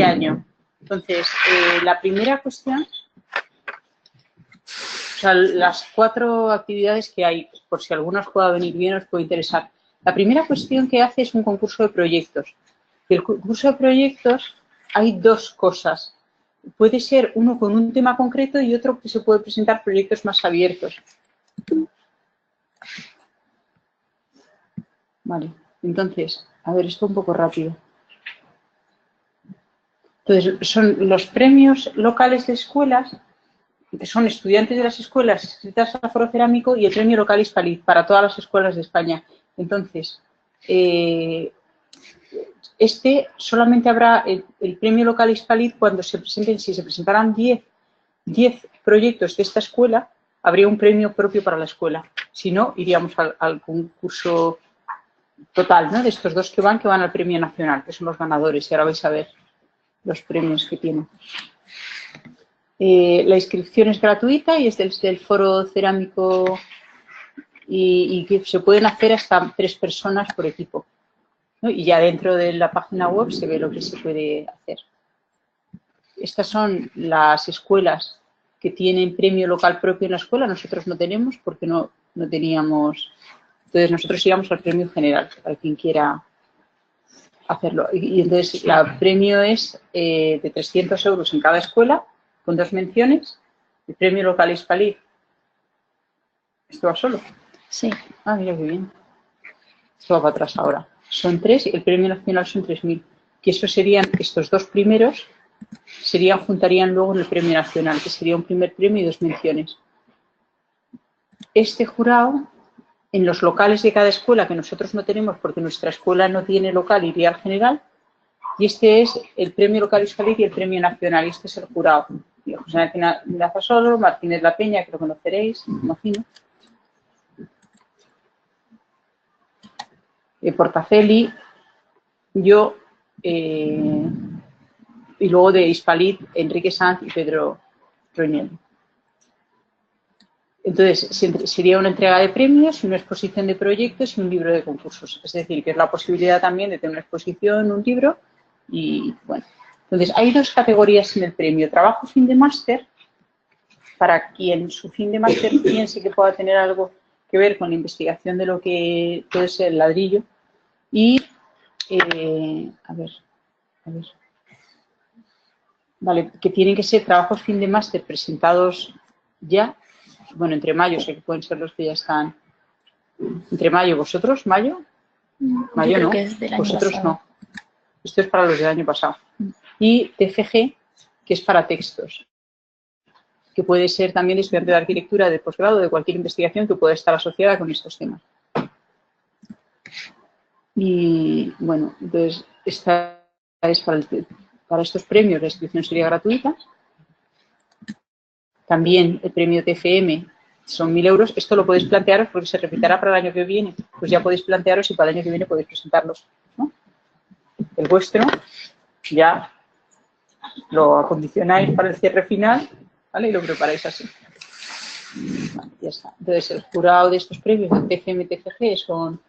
año. Entonces, la primera cuestión, o sea, las 4 actividades que hay, por si alguna os pueda venir bien, os puede interesar. La primera cuestión que hace es un concurso de proyectos. Y el concurso de proyectos hay 2 cosas. Puede ser uno con un tema concreto y otro que se puede presentar proyectos más abiertos. Vale, entonces, a ver, esto un poco rápido. Entonces, son los premios locales de escuelas, que son estudiantes de las escuelas inscritas al Foro Cerámico, y el premio local Hispalit para todas las escuelas de España. Entonces, solamente habrá el premio local Hispalit cuando se presenten. Si se presentaran 10 proyectos de esta escuela, habría un premio propio para la escuela. Si no, iríamos al concurso total, ¿no? De estos 2 que van al premio nacional, que son los ganadores, y ahora vais a ver los premios que tienen. La inscripción es gratuita y es del Foro Cerámico, y que se pueden hacer hasta 3 personas por equipo, ¿no? Y ya dentro de la página web se ve lo que se puede hacer. Estas son las escuelas que tienen premio local propio en la escuela. Nosotros no tenemos porque no teníamos. Entonces nosotros íbamos al premio general para quien quiera hacerlo. Y entonces el premio es de 300 euros en cada escuela, con 2 menciones. El premio local Hispalit. ¿Esto va solo? Sí. Ah, mira qué bien. Esto va para atrás ahora. Son 3 y el premio nacional son 3.000. Que eso serían, estos 2 primeros, juntarían luego en el premio nacional, que sería un primer premio y 2 menciones. Este jurado, en los locales de cada escuela, que nosotros no tenemos porque nuestra escuela no tiene local, iría al general, y este es el premio local Hispalit y el premio nacional, y este es el jurado. José Ángel Solo, Martínez La Peña, que lo conoceréis, me imagino. Portacelli, yo, y luego de Hispalit, Enrique Sanz y Pedro Roñel. Entonces, sería una entrega de premios, una exposición de proyectos y un libro de concursos. Es decir, que es la posibilidad también de tener una exposición, un libro y, bueno. Entonces, hay 2 categorías en el premio. Trabajo fin de máster, para quien su fin de máster piense que pueda tener algo que ver con la investigación de lo que puede ser el ladrillo. Y, a ver. Vale, que tienen que ser trabajos fin de máster presentados ya. Bueno, entre mayo, sé que pueden ser los que ya están. Entre mayo, ¿vosotros? ¿Mayo? Mayo no, vosotros no. Esto es para los del año pasado. Y TFG, que es para textos, que puede ser también de estudiante de arquitectura, de posgrado, de cualquier investigación que pueda estar asociada con estos temas. Y bueno, entonces esta es para estos premios, la inscripción sería gratuita. También el premio TFM son 1.000 euros. Esto lo podéis plantearos porque se repetirá para el año que viene. Pues ya podéis plantearos y para el año que viene podéis presentarlos, ¿no? El vuestro ya lo acondicionáis para el cierre final, ¿vale? Y lo preparáis así. Vale, ya está. Entonces, el jurado de estos premios de TFM y TFG son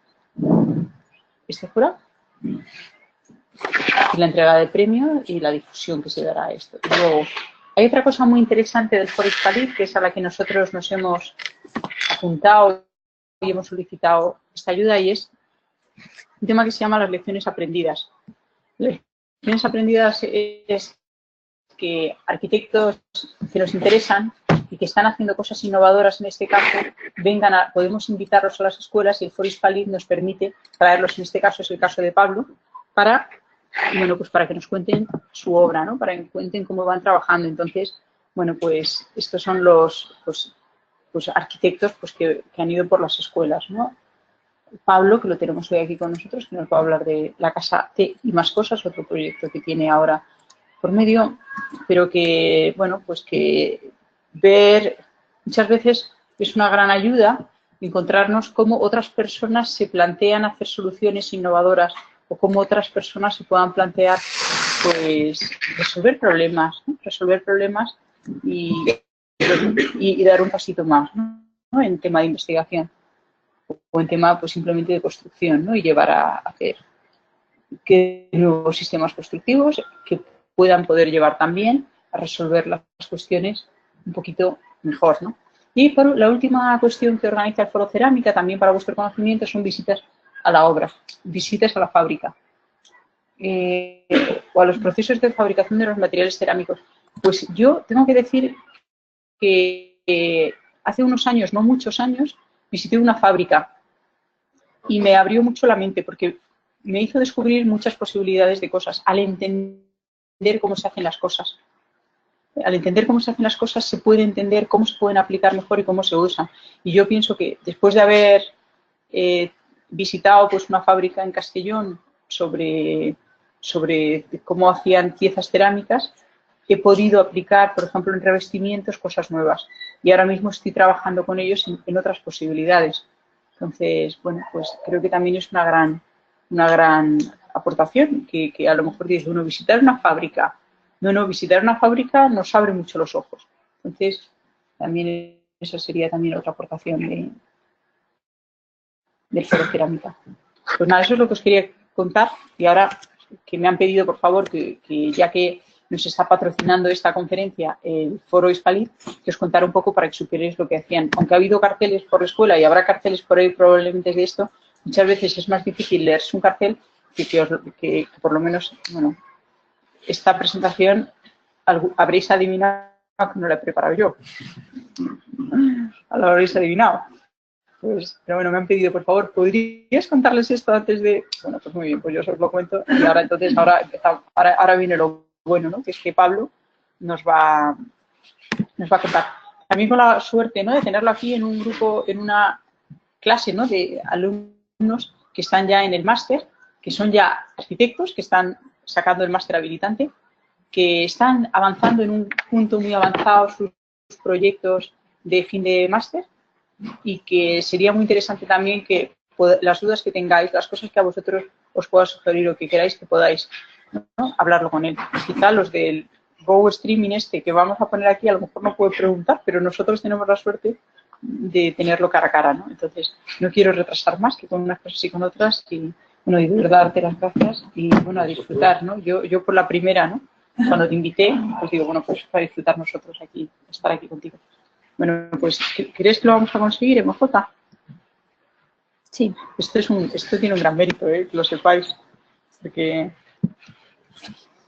este jurado y la entrega de premio y la difusión que se dará a esto. Y luego, hay otra cosa muy interesante del Foro Hispalit, que es a la que nosotros nos hemos apuntado y hemos solicitado esta ayuda, y es un tema que se llama las lecciones aprendidas. Las lecciones aprendidas es que arquitectos que nos interesan y que están haciendo cosas innovadoras en este caso, podemos invitarlos a las escuelas, y el Foro Hispalit nos permite traerlos. En este caso es el caso de Pablo, para que nos cuenten su obra, ¿no? Para que cuenten cómo van trabajando. Entonces, bueno, pues estos son los arquitectos que han ido por las escuelas, ¿no? Pablo, que lo tenemos hoy aquí con nosotros, que nos va a hablar de la Casa T y más cosas, otro proyecto que tiene ahora por medio, pero que, bueno, pues que ver muchas veces es una gran ayuda encontrarnos cómo otras personas se plantean hacer soluciones innovadoras, o cómo otras personas se puedan plantear, pues, resolver problemas y dar un pasito más, ¿no? En tema de investigación o en tema, pues, simplemente de construcción, ¿no? Y llevar a hacer que nuevos sistemas constructivos, que puedan poder llevar también a resolver las cuestiones un poquito mejor, ¿no? Y por la última cuestión que organiza el Foro Cerámica, también para vuestro conocimiento, son visitas a la obra, visitas a la fábrica o a los procesos de fabricación de los materiales cerámicos. Pues yo tengo que decir que hace unos años, no muchos años, visité una fábrica y me abrió mucho la mente porque me hizo descubrir muchas posibilidades de cosas al entender cómo se hacen las cosas. Al entender cómo se hacen las cosas se puede entender cómo se pueden aplicar mejor y cómo se usan. Y yo pienso que después de haber visitado pues, una fábrica en Castellón sobre cómo hacían piezas cerámicas, he podido aplicar, por ejemplo, en revestimientos cosas nuevas. Y ahora mismo estoy trabajando con ellos en otras posibilidades. Entonces, bueno, pues creo que también es una gran aportación, que a lo mejor dices, bueno, visitar una fábrica. No, visitar una fábrica nos abre mucho los ojos. Entonces, también esa sería también otra aportación del Foro Cerámica. Pues nada, eso es lo que os quería contar. Y ahora que me han pedido, por favor, que ya que nos está patrocinando esta conferencia el Foro Hispalit, que os contara un poco para que supierais lo que hacían. Aunque ha habido carteles por la escuela y habrá carteles por ahí probablemente de esto, muchas veces es más difícil leerse un cartel que por lo menos, bueno, esta presentación habréis adivinado que no la he preparado yo. Lo habréis adivinado. Pues, pero bueno, me han pedido, por favor, ¿podrías contarles esto antes de...? Bueno, pues muy bien, pues yo os lo cuento. Y ahora entonces, ahora viene lo bueno, ¿no? Que es que Pablo nos va a contar. También con la suerte, ¿no? De tenerlo aquí en un grupo, en una clase, ¿no? De alumnos que están ya en el máster, que son ya arquitectos, que están sacando el máster habilitante, que están avanzando en un punto muy avanzado sus proyectos de fin de máster y que sería muy interesante también que las dudas que tengáis, las cosas que a vosotros os pueda sugerir o que queráis que podáis, ¿no? Hablarlo con él. Quizá los del Go Streaming que vamos a poner aquí a lo mejor no puede preguntar, pero nosotros tenemos la suerte de tenerlo cara a cara, ¿no? Entonces, no quiero retrasar más que con unas cosas y con otras y, bueno, y de verdad darte las gracias y, bueno, a disfrutar, ¿no? Yo por la primera, ¿no? Cuando te invité, pues digo, bueno, pues para disfrutar nosotros aquí, estar aquí contigo. Bueno, pues, ¿crees que lo vamos a conseguir, MJ? Sí. Esto tiene un gran mérito, que lo sepáis, porque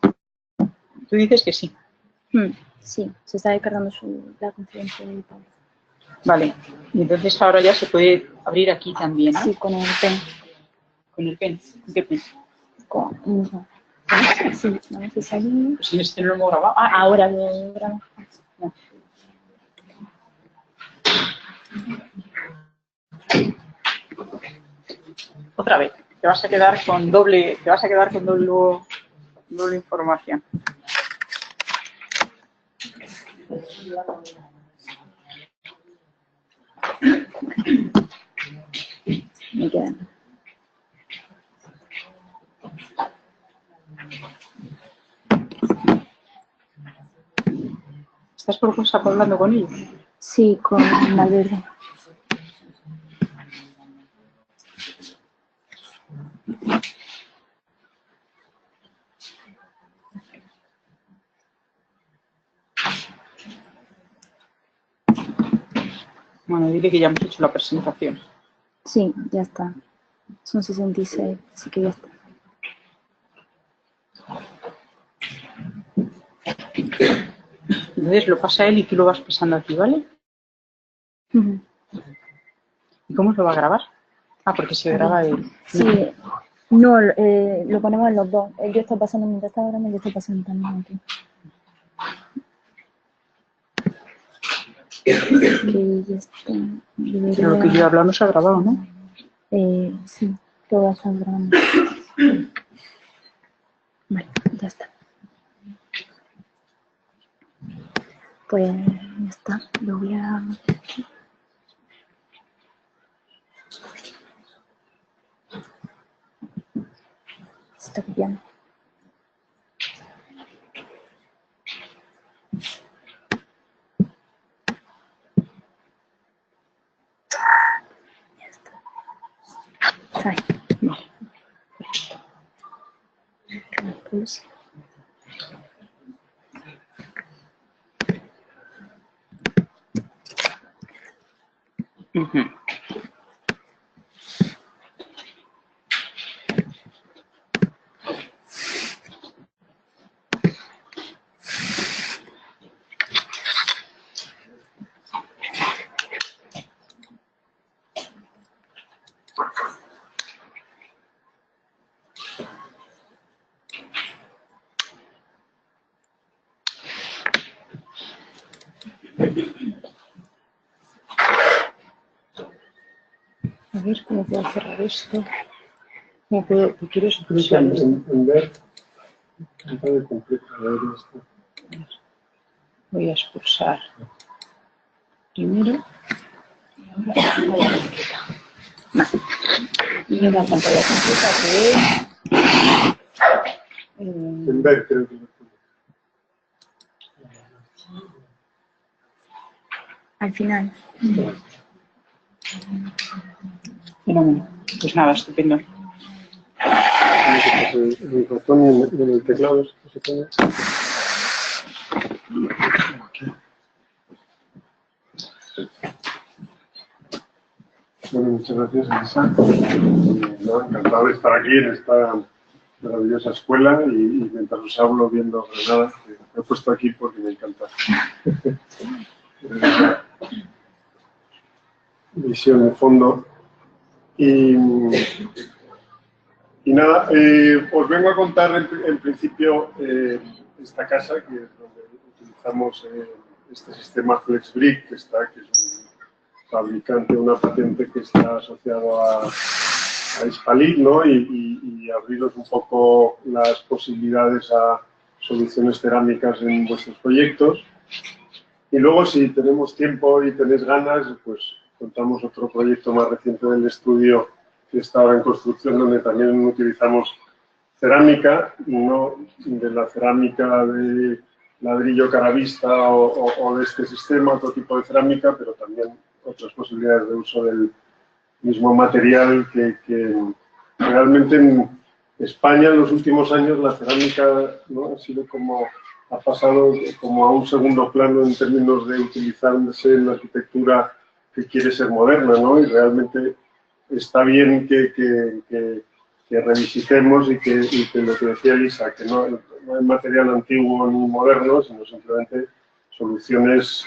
tú dices que sí. Sí, se está descargando la conferencia de Pablo. Vale, y entonces ahora ya se puede abrir aquí también, ¿no? Sí, con el pen. ¿Con el pen? ¿Con qué pen? No. Sí, vamos a salir. Pues en este no lo hemos grabado. Ahora lo grabamos. No. Otra vez, te vas a quedar con doble información. Me quedan. ¿Estás por WhatsApp hablando con ellos? Sí, con Malverde. Bueno, dile que ya hemos hecho la presentación. Sí, ya está. Son 66, así que ya está. Entonces lo pasa a él y tú lo vas pasando aquí, ¿vale? ¿Y cómo lo va a grabar? Porque se graba él. Sí, no, lo ponemos en los dos. Yo estoy pasando mientras está grabando y yo estoy pasando también aquí. Que ya está. Pero lo que yo he hablado no se ha grabado, ¿no? Sí, todo está grabando. Vale, ya está. Pues ya está, lo voy a... Se está copiando. Ya está. Ahí. Vale. Ujú. A ver cómo puedo cerrar esto. ¿Cómo puedo? ¿Tú quieres pulsar esto? En ver, de completo, a ver esto. Voy a expulsar primero y ahora pantalla completa. Vale. Y una pantalla completa que es En ver, creo que Al final. fenómeno. Pues nada, estupendo. el ratón y en el teclado se pone. Bueno, muchas gracias, Elisa. No, encantado de estar aquí en esta maravillosa escuela y mientras os hablo viendo Granada, que me he puesto aquí porque me encanta. Visión de fondo. Y nada, os vengo a contar en principio esta casa, que es donde utilizamos este sistema FlexBrick, que es un fabricante, una patente que está asociado a Hispalit, ¿no? Y abriros un poco las posibilidades a soluciones cerámicas en vuestros proyectos. Y luego, si tenemos tiempo y tenéis ganas, pues contamos otro proyecto más reciente del estudio que está ahora en construcción, donde también utilizamos cerámica, no de la cerámica de ladrillo caravista o de este sistema, otro tipo de cerámica, pero también otras posibilidades de uso del mismo material que realmente en España en los últimos años la cerámica, ¿no? ha pasado como a un segundo plano en términos de utilizarse en la arquitectura que quiere ser moderna, ¿no? Y realmente está bien que revisitemos y que lo que decía Elisa, que no hay material antiguo ni moderno, sino simplemente soluciones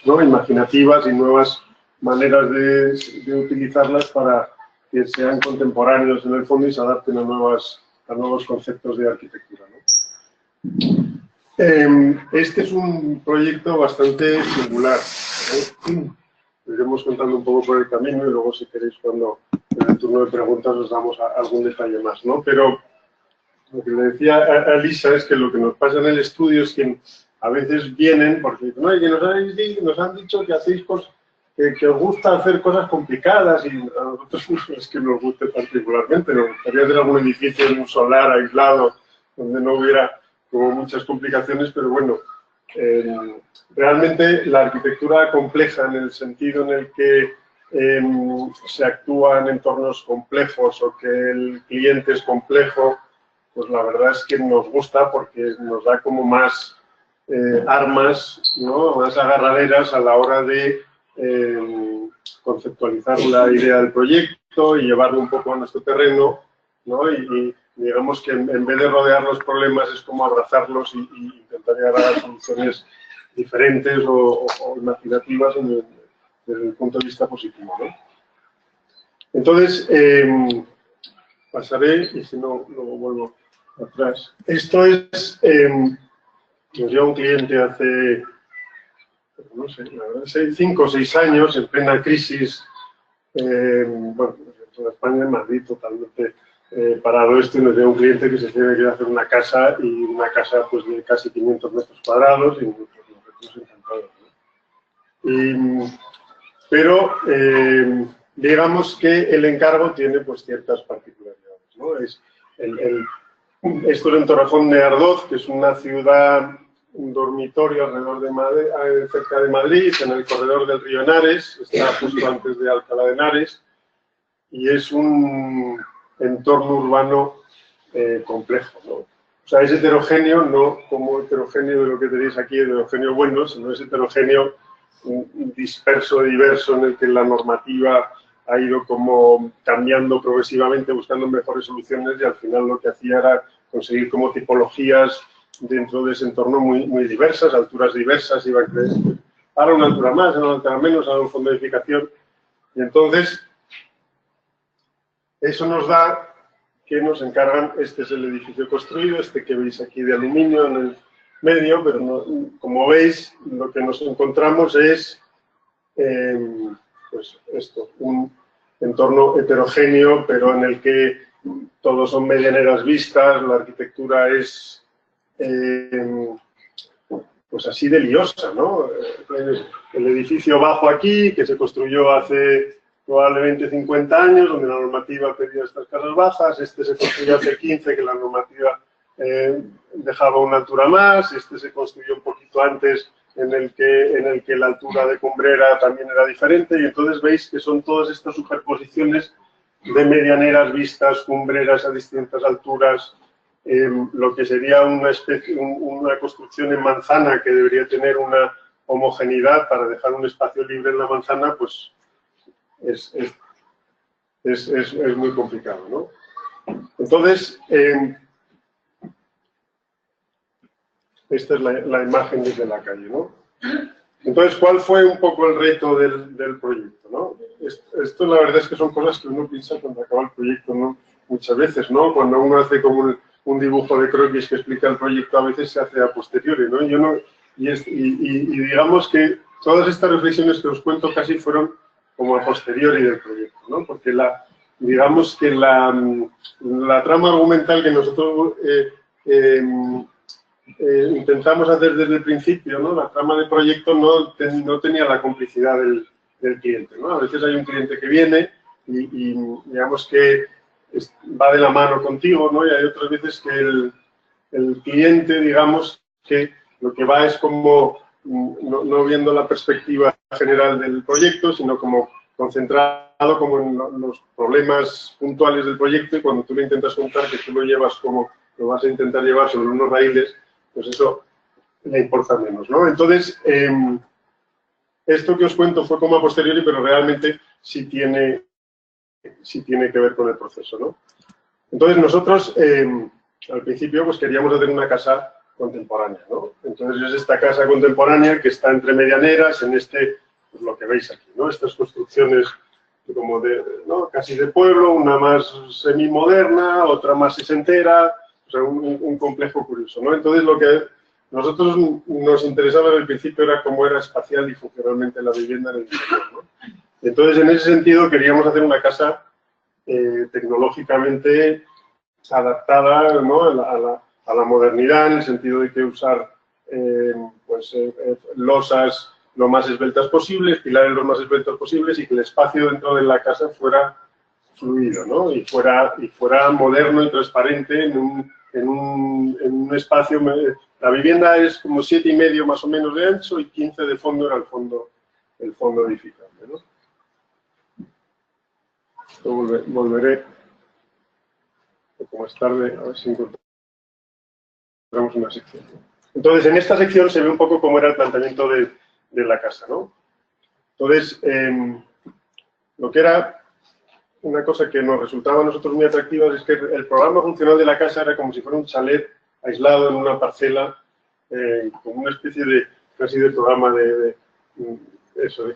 ¿no? imaginativas y nuevas maneras de utilizarlas para que sean contemporáneos en el fondo y se adapten a nuevos conceptos de arquitectura, ¿no? Este es un proyecto bastante singular, ¿eh? Lo iremos contando un poco por el camino y luego, si queréis, cuando en el turno de preguntas os damos algún detalle más, ¿no? Pero lo que le decía a Elisa es que lo que nos pasa en el estudio es que a veces vienen porque dicen, oye, que nos han dicho que hacéis cosas, que os gusta hacer cosas complicadas y a nosotros no es que nos guste particularmente, nos gustaría hacer algún edificio en un solar aislado donde no hubiera como muchas complicaciones, pero bueno, realmente la arquitectura compleja en el sentido en el que se actúa en entornos complejos o que el cliente es complejo, pues la verdad es que nos gusta porque nos da como más armas, ¿no? Más agarraderas a la hora de conceptualizar la idea del proyecto y llevarlo un poco a nuestro terreno, ¿no? Y digamos que en vez de rodear los problemas es como abrazarlos y intentar llegar a soluciones diferentes o imaginativas desde el punto de vista positivo, ¿no? Entonces, pasaré y si no, luego vuelvo atrás. Esto es, nos lleva un cliente hace, no sé, la verdad, 5 o 6 años, en plena crisis, bueno, en España, en Madrid, totalmente parado esto, y nos lleva un cliente que se tiene que hacer una casa, y una casa pues de casi 500 metros cuadrados, y nosotros encantados, ¿no? Pero digamos que el encargo tiene pues ciertas particularidades, ¿no? Esto es en Torrejón de Ardoz, que es una ciudad, un dormitorio alrededor de Madrid, cerca de Madrid, en el corredor del río Henares, está justo antes de Alcalá de Henares, y es un entorno urbano complejo, ¿no? O sea, es heterogéneo, no como heterogéneo de lo que tenéis aquí, heterogéneo bueno, sino es heterogéneo disperso, diverso, en el que la normativa ha ido como cambiando progresivamente, buscando mejores soluciones, y al final lo que hacía era conseguir como tipologías dentro de ese entorno muy diversas, alturas diversas, iba a crecer. Ahora una altura más, ahora una altura menos, ahora un fondo de edificación. Y entonces, eso nos da que nos encargan, este es el edificio construido, este que veis aquí de aluminio en el medio, pero no, como veis, lo que nos encontramos es, pues esto, un entorno heterogéneo, pero en el que todos son medianeras vistas, la arquitectura es, pues así de liosa, ¿no? El edificio bajo aquí, que se construyó hace probablemente 50 años, donde la normativa pedía estas casas bajas, este se construyó hace 15, que la normativa dejaba una altura más, este se construyó un poquito antes, en el que la altura de cumbrera también era diferente, y entonces veis que son todas estas superposiciones de medianeras vistas, cumbreras a distintas alturas, lo que sería una construcción en manzana que debería tener una homogeneidad para dejar un espacio libre en la manzana, pues es muy complicado, ¿no? Entonces, esta es la imagen desde la calle, ¿no? Entonces, ¿cuál fue un poco el reto del proyecto, ¿no? Esto la verdad es que son cosas que uno piensa cuando acaba el proyecto, ¿no? Muchas veces, ¿no? Cuando uno hace como un dibujo de croquis que explica el proyecto, a veces se hace a posteriori, ¿no? Y digamos que todas estas reflexiones que os cuento casi fueron como a posteriori del proyecto, ¿no? Porque digamos que la trama argumental que nosotros intentamos hacer desde el principio, ¿no? La trama de proyecto no tenía la complicidad del cliente, ¿no? A veces hay un cliente que viene y digamos que va de la mano contigo, ¿no? Y hay otras veces que el cliente, digamos, que lo que va es como no viendo la perspectiva general del proyecto, sino como concentrado como en los problemas puntuales del proyecto, y cuando tú le intentas contar que tú lo llevas como lo vas a intentar llevar sobre unos raíles, pues eso le importa menos, ¿no? Entonces, esto que os cuento fue como a posteriori, pero realmente sí tiene que ver con el proceso, ¿no? Entonces, nosotros al principio pues queríamos hacer una casa contemporánea, ¿no? Entonces, es esta casa contemporánea que está entre medianeras, en pues lo que veis aquí, ¿no? Estas construcciones como ¿no? Casi de pueblo, una más semimoderna, otra más sesentera, o sea, un complejo curioso, ¿no? Entonces, lo que nosotros nos interesaba desde el principio era cómo era espacial y funcionalmente la vivienda en el interior, ¿no? Entonces, en ese sentido, queríamos hacer una casa tecnológicamente adaptada, ¿no? a la modernidad, en el sentido de que usar losas lo más esbeltas posibles, pilares lo más esbeltos posibles, y que el espacio dentro de la casa fuera fluido, ¿no? Y fuera moderno y transparente en un espacio. La vivienda es como 7,5 más o menos de ancho y 15 de fondo era el fondo edificable, ¿no? Esto volveré, como es tarde, a ver si encontramos una sección. Entonces, en esta sección se ve un poco cómo era el planteamiento de la casa, ¿no? Entonces, lo que era una cosa que nos resultaba a nosotros muy atractiva es que el programa funcional de la casa era como si fuera un chalet aislado en una parcela, como una especie de casi de programa de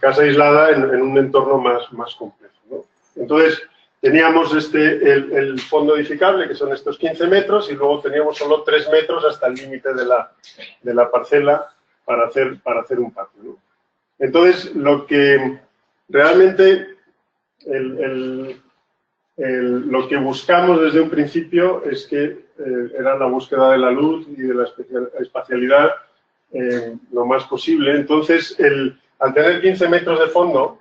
casa aislada en un entorno más complejo, ¿no? Entonces, teníamos el fondo edificable, que son estos 15 metros, y luego teníamos solo 3 metros hasta el límite de la parcela para hacer un patio, ¿no? Entonces, lo que realmente lo que buscamos desde un principio es que era la búsqueda de la luz y de la espacialidad lo más posible. Entonces, al tener 15 metros de fondo,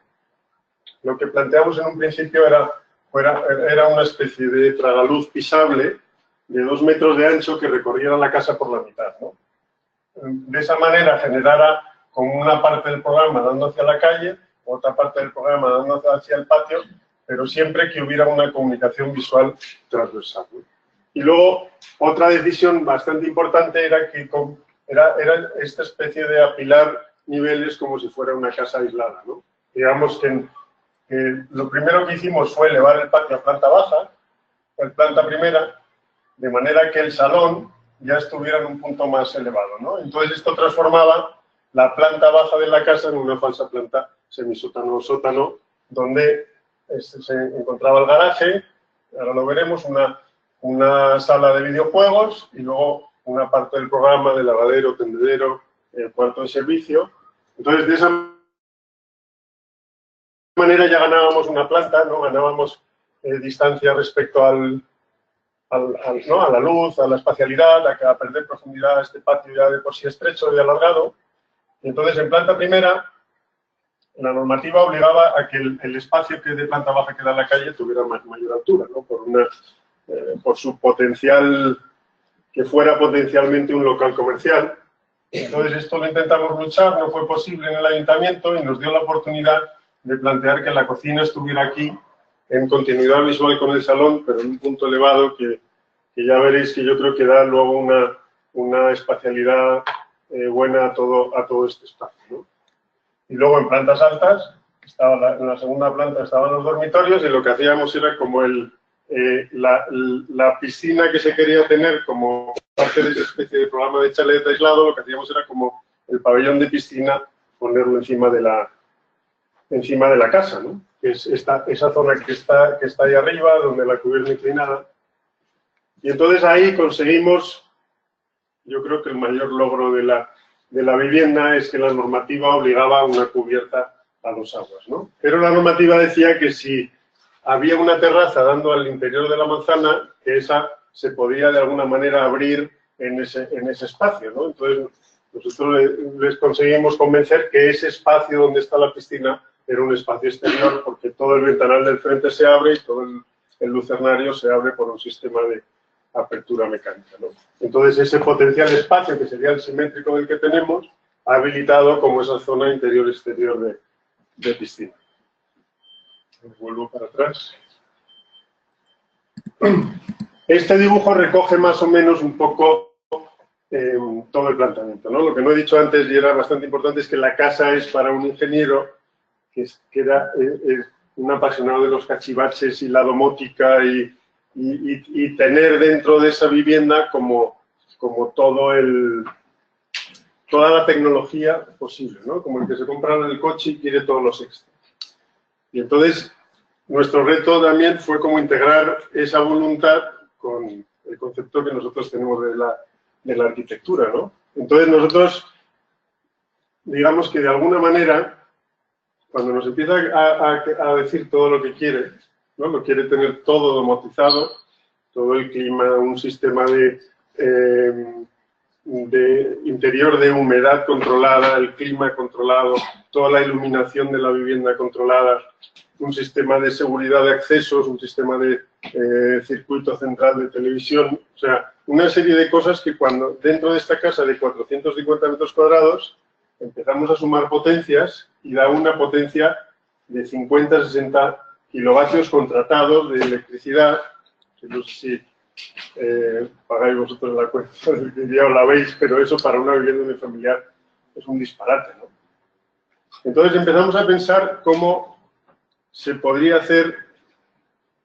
lo que planteamos en un principio era una especie de tragaluz pisable de 2 metros de ancho que recorriera la casa por la mitad, ¿no? De esa manera generara como una parte del programa dando hacia la calle, otra parte del programa dando hacia el patio, pero siempre que hubiera una comunicación visual transversal, ¿no? Y luego, otra decisión bastante importante era que era esta especie de apilar niveles como si fuera una casa aislada, ¿no? Digamos que lo primero que hicimos fue elevar el patio a planta baja, a planta primera, de manera que el salón ya estuviera en un punto más elevado, ¿no? Entonces esto transformaba la planta baja de la casa en una falsa planta semisótano o sótano, donde se encontraba el garaje, ahora lo veremos, una sala de videojuegos y luego una parte del programa de lavadero, tendedero, cuarto de servicio. Entonces, de esa manera ya ganábamos una planta, ¿no? Ganábamos distancia respecto a la luz, a la espacialidad, a perder profundidad a este patio ya de por sí estrecho y alargado. Entonces, en planta primera, la normativa obligaba a que el espacio que de planta baja que da a la calle tuviera mayor altura, ¿no? Por su potencial, que fuera potencialmente un local comercial. Entonces, esto lo intentamos luchar, no fue posible en el ayuntamiento y nos dio la oportunidad de plantear que la cocina estuviera aquí en continuidad visual con el salón, pero en un punto elevado que ya veréis que yo creo que da luego una espacialidad buena a todo este espacio, ¿no? Y luego en plantas altas, en la segunda planta estaban los dormitorios y lo que hacíamos era como la piscina que se quería tener como parte de esa especie de programa de chalet aislado, lo que hacíamos era como el pabellón de piscina, ponerlo encima de la casa, ¿no? Que es esa zona que está ahí arriba, donde la cubierta inclinada. Y entonces ahí conseguimos, yo creo que el mayor logro de la vivienda es que la normativa obligaba a una cubierta a dos aguas, ¿no? Pero la normativa decía que si había una terraza dando al interior de la manzana, que esa se podía de alguna manera abrir en ese espacio, ¿no? Entonces nosotros les conseguimos convencer que ese espacio donde está la piscina era un espacio exterior, porque todo el ventanal del frente se abre y todo el lucernario se abre por un sistema de apertura mecánica, ¿no? Entonces ese potencial espacio, que sería el simétrico del que tenemos, ha habilitado como esa zona interior-exterior de piscina. Vuelvo para atrás. Este dibujo recoge más o menos un poco todo el planteamiento, ¿no? Lo que no he dicho antes y era bastante importante es que la casa es para un ingeniero que era un apasionado de los cachivaches y la domótica y tener dentro de esa vivienda como toda la tecnología posible, ¿no? Como el que se compra el coche y quiere todos los extras. Y entonces, nuestro reto también fue como integrar esa voluntad con el concepto que nosotros tenemos de la arquitectura, ¿no? Entonces, nosotros, digamos que de alguna manera, cuando nos empieza a decir todo lo que quiere, ¿no? Lo quiere tener todo domotizado, todo el clima, un sistema de interior de humedad controlada, el clima controlado, toda la iluminación de la vivienda controlada, un sistema de seguridad de accesos, un sistema de circuito central de televisión, o sea, una serie de cosas que cuando dentro de esta casa de 450 metros cuadrados empezamos a sumar potencias y da una potencia de 50-60 kilovatios contratados de electricidad, que no sé si pagáis vosotros la cuenta, ya os la veis, pero eso para una vivienda unifamiliar es un disparate, ¿no? Entonces empezamos a pensar cómo se podría hacer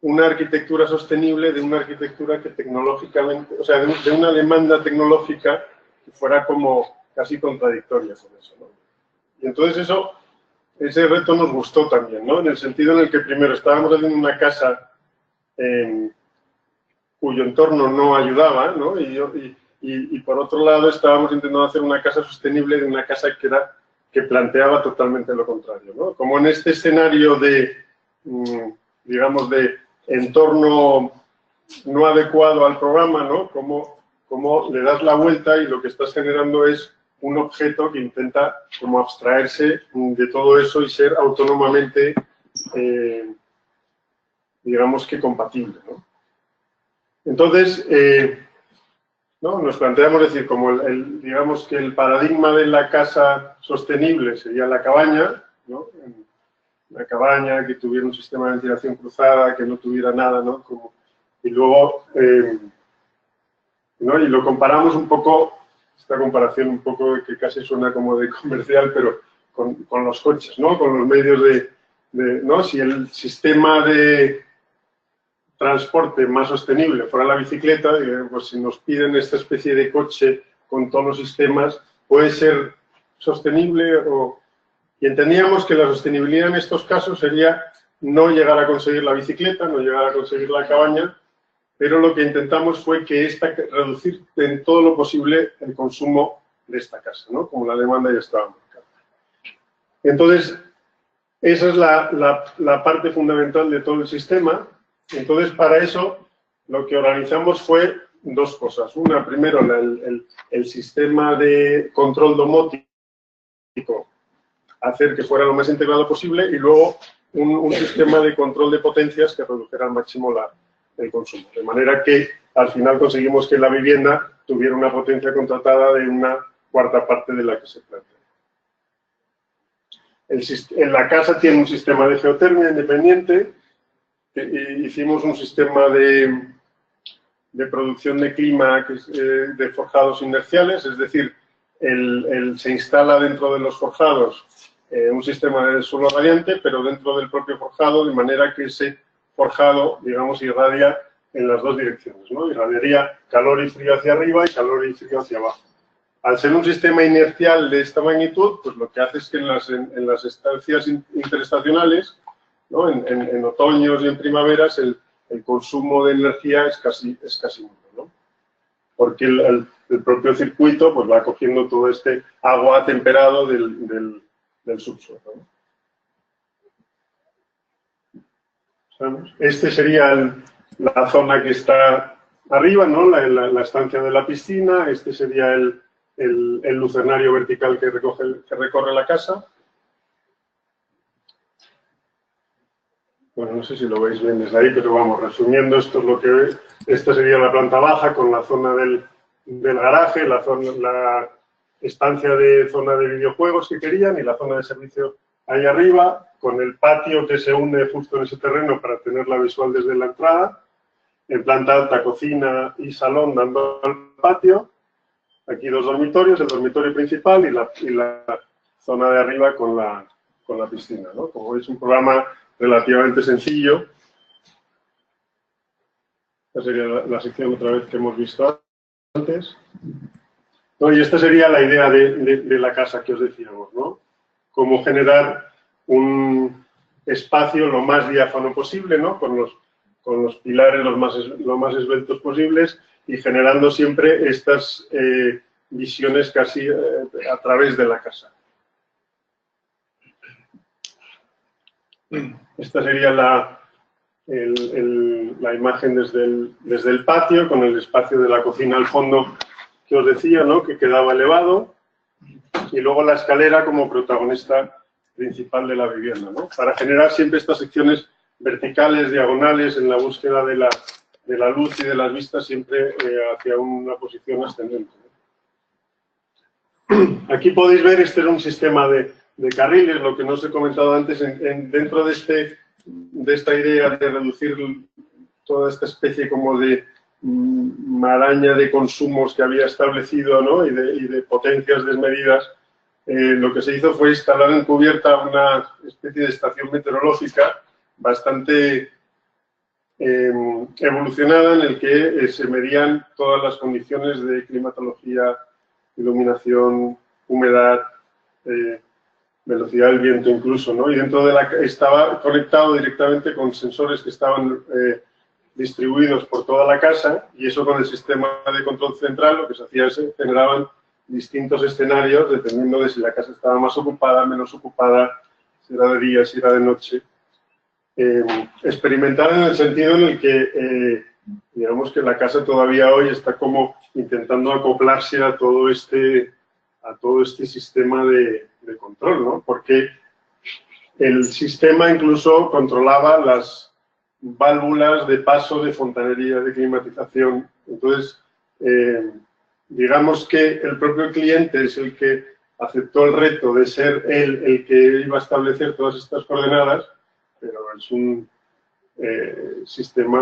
una arquitectura sostenible de una arquitectura que tecnológicamente, o sea, de una demanda tecnológica que fuera como casi contradictoria con eso, ¿no? Y entonces ese reto nos gustó también, ¿no? En el sentido en el que primero estábamos haciendo una casa cuyo entorno no ayudaba, ¿no? Y por otro lado estábamos intentando hacer una casa sostenible de una casa que planteaba totalmente lo contrario, ¿no? Como en este escenario de, digamos, de entorno no adecuado al programa, ¿no? Como le das la vuelta y lo que estás generando es un objeto que intenta como abstraerse de todo eso y ser autónomamente, digamos que compatible, ¿no? Entonces, ¿no? Nos planteamos decir, como digamos que el paradigma de la casa sostenible sería la cabaña, ¿no? Una cabaña que tuviera un sistema de ventilación cruzada, que no tuviera nada, ¿no? Y luego, ¿no? Y lo comparamos un poco esta comparación un poco que casi suena como de comercial, pero con los coches, ¿no? Con los medios ¿no? Si el sistema de transporte más sostenible fuera la bicicleta, pues si nos piden esta especie de coche con todos los sistemas, puede ser sostenible y entendíamos que la sostenibilidad en estos casos sería no llegar a conseguir la bicicleta, no llegar a conseguir la cabaña, pero lo que intentamos fue reducir en todo lo posible el consumo de esta casa, ¿no? Como la demanda ya estaba marcada. Entonces, esa es la parte fundamental de todo el sistema. Entonces, para eso, lo que organizamos fue dos cosas. Una, primero, el sistema de control domótico, hacer que fuera lo más integrado posible, y luego un sistema de control de potencias que redujera al máximo el consumo. De manera que, al final, conseguimos que la vivienda tuviera una potencia contratada de una cuarta parte de la que se plantea. La casa tiene un sistema de geotermia independiente. Hicimos un sistema de producción de clima de forjados inerciales, es decir, se instala dentro de los forjados un sistema de suelo radiante, pero dentro del propio forjado, de manera que ese forjado, digamos, irradia en las dos direcciones, ¿no? Irradiaría calor y frío hacia arriba y calor y frío hacia abajo. Al ser un sistema inercial de esta magnitud, pues lo que hace es que en las estancias interestacionales, ¿no? En otoños y en primaveras, el consumo de energía es casi nulo, ¿no? Porque el propio circuito pues va cogiendo todo este agua temperado del subsuelo, ¿no? Este sería la zona que está arriba, ¿no? La estancia de la piscina. Este sería el lucernario vertical que recorre la casa. Bueno, no sé si lo veis bien desde ahí, pero vamos, resumiendo, esto es lo que veis. Esta sería la planta baja con la zona del garaje, la estancia de zona de videojuegos que querían y la zona de servicio ahí arriba, con el patio que se une justo en ese terreno para tener la visual desde la entrada. En planta alta, cocina y salón dando al patio. Aquí dos dormitorios, el dormitorio principal y la zona de arriba con la piscina, ¿no? Como veis, un programa relativamente sencillo. Esta sería la sección otra vez que hemos visto antes. No, y esta sería la idea de la casa que os decíamos, ¿no? Cómo generar un espacio lo más diáfano posible, ¿no? Con los pilares lo más esbeltos posibles y generando siempre estas visiones casi a través de la casa. Esta sería la imagen desde el patio, con el espacio de la cocina al fondo que os decía, ¿no? Que quedaba elevado, y luego la escalera como protagonista principal de la vivienda, ¿no? Para generar siempre estas secciones verticales, diagonales, en la búsqueda de la luz y de las vistas, siempre hacia una posición ascendente. Aquí podéis ver, este era un sistema de carriles, lo que no os he comentado antes, dentro de esta idea de reducir toda esta especie como de maraña de consumos que había establecido, ¿no? y de potencias desmedidas. Lo que se hizo fue instalar en cubierta una especie de estación meteorológica bastante evolucionada, en el que se medían todas las condiciones de climatología, iluminación, humedad, velocidad del viento incluso, ¿no? Y dentro estaba conectado directamente con sensores que estaban distribuidos por toda la casa, y eso con el sistema de control central lo que se hacía es generaban distintos escenarios dependiendo de si la casa estaba más ocupada, menos ocupada, si era de día, si era de noche. Experimentar en el sentido en el que, digamos que la casa todavía hoy está como intentando acoplarse a todo este sistema de control, ¿no? Porque el sistema incluso controlaba las válvulas de paso de fontanería, de climatización. Entonces, digamos que el propio cliente es el que aceptó el reto de ser él el que iba a establecer todas estas coordenadas, pero es un sistema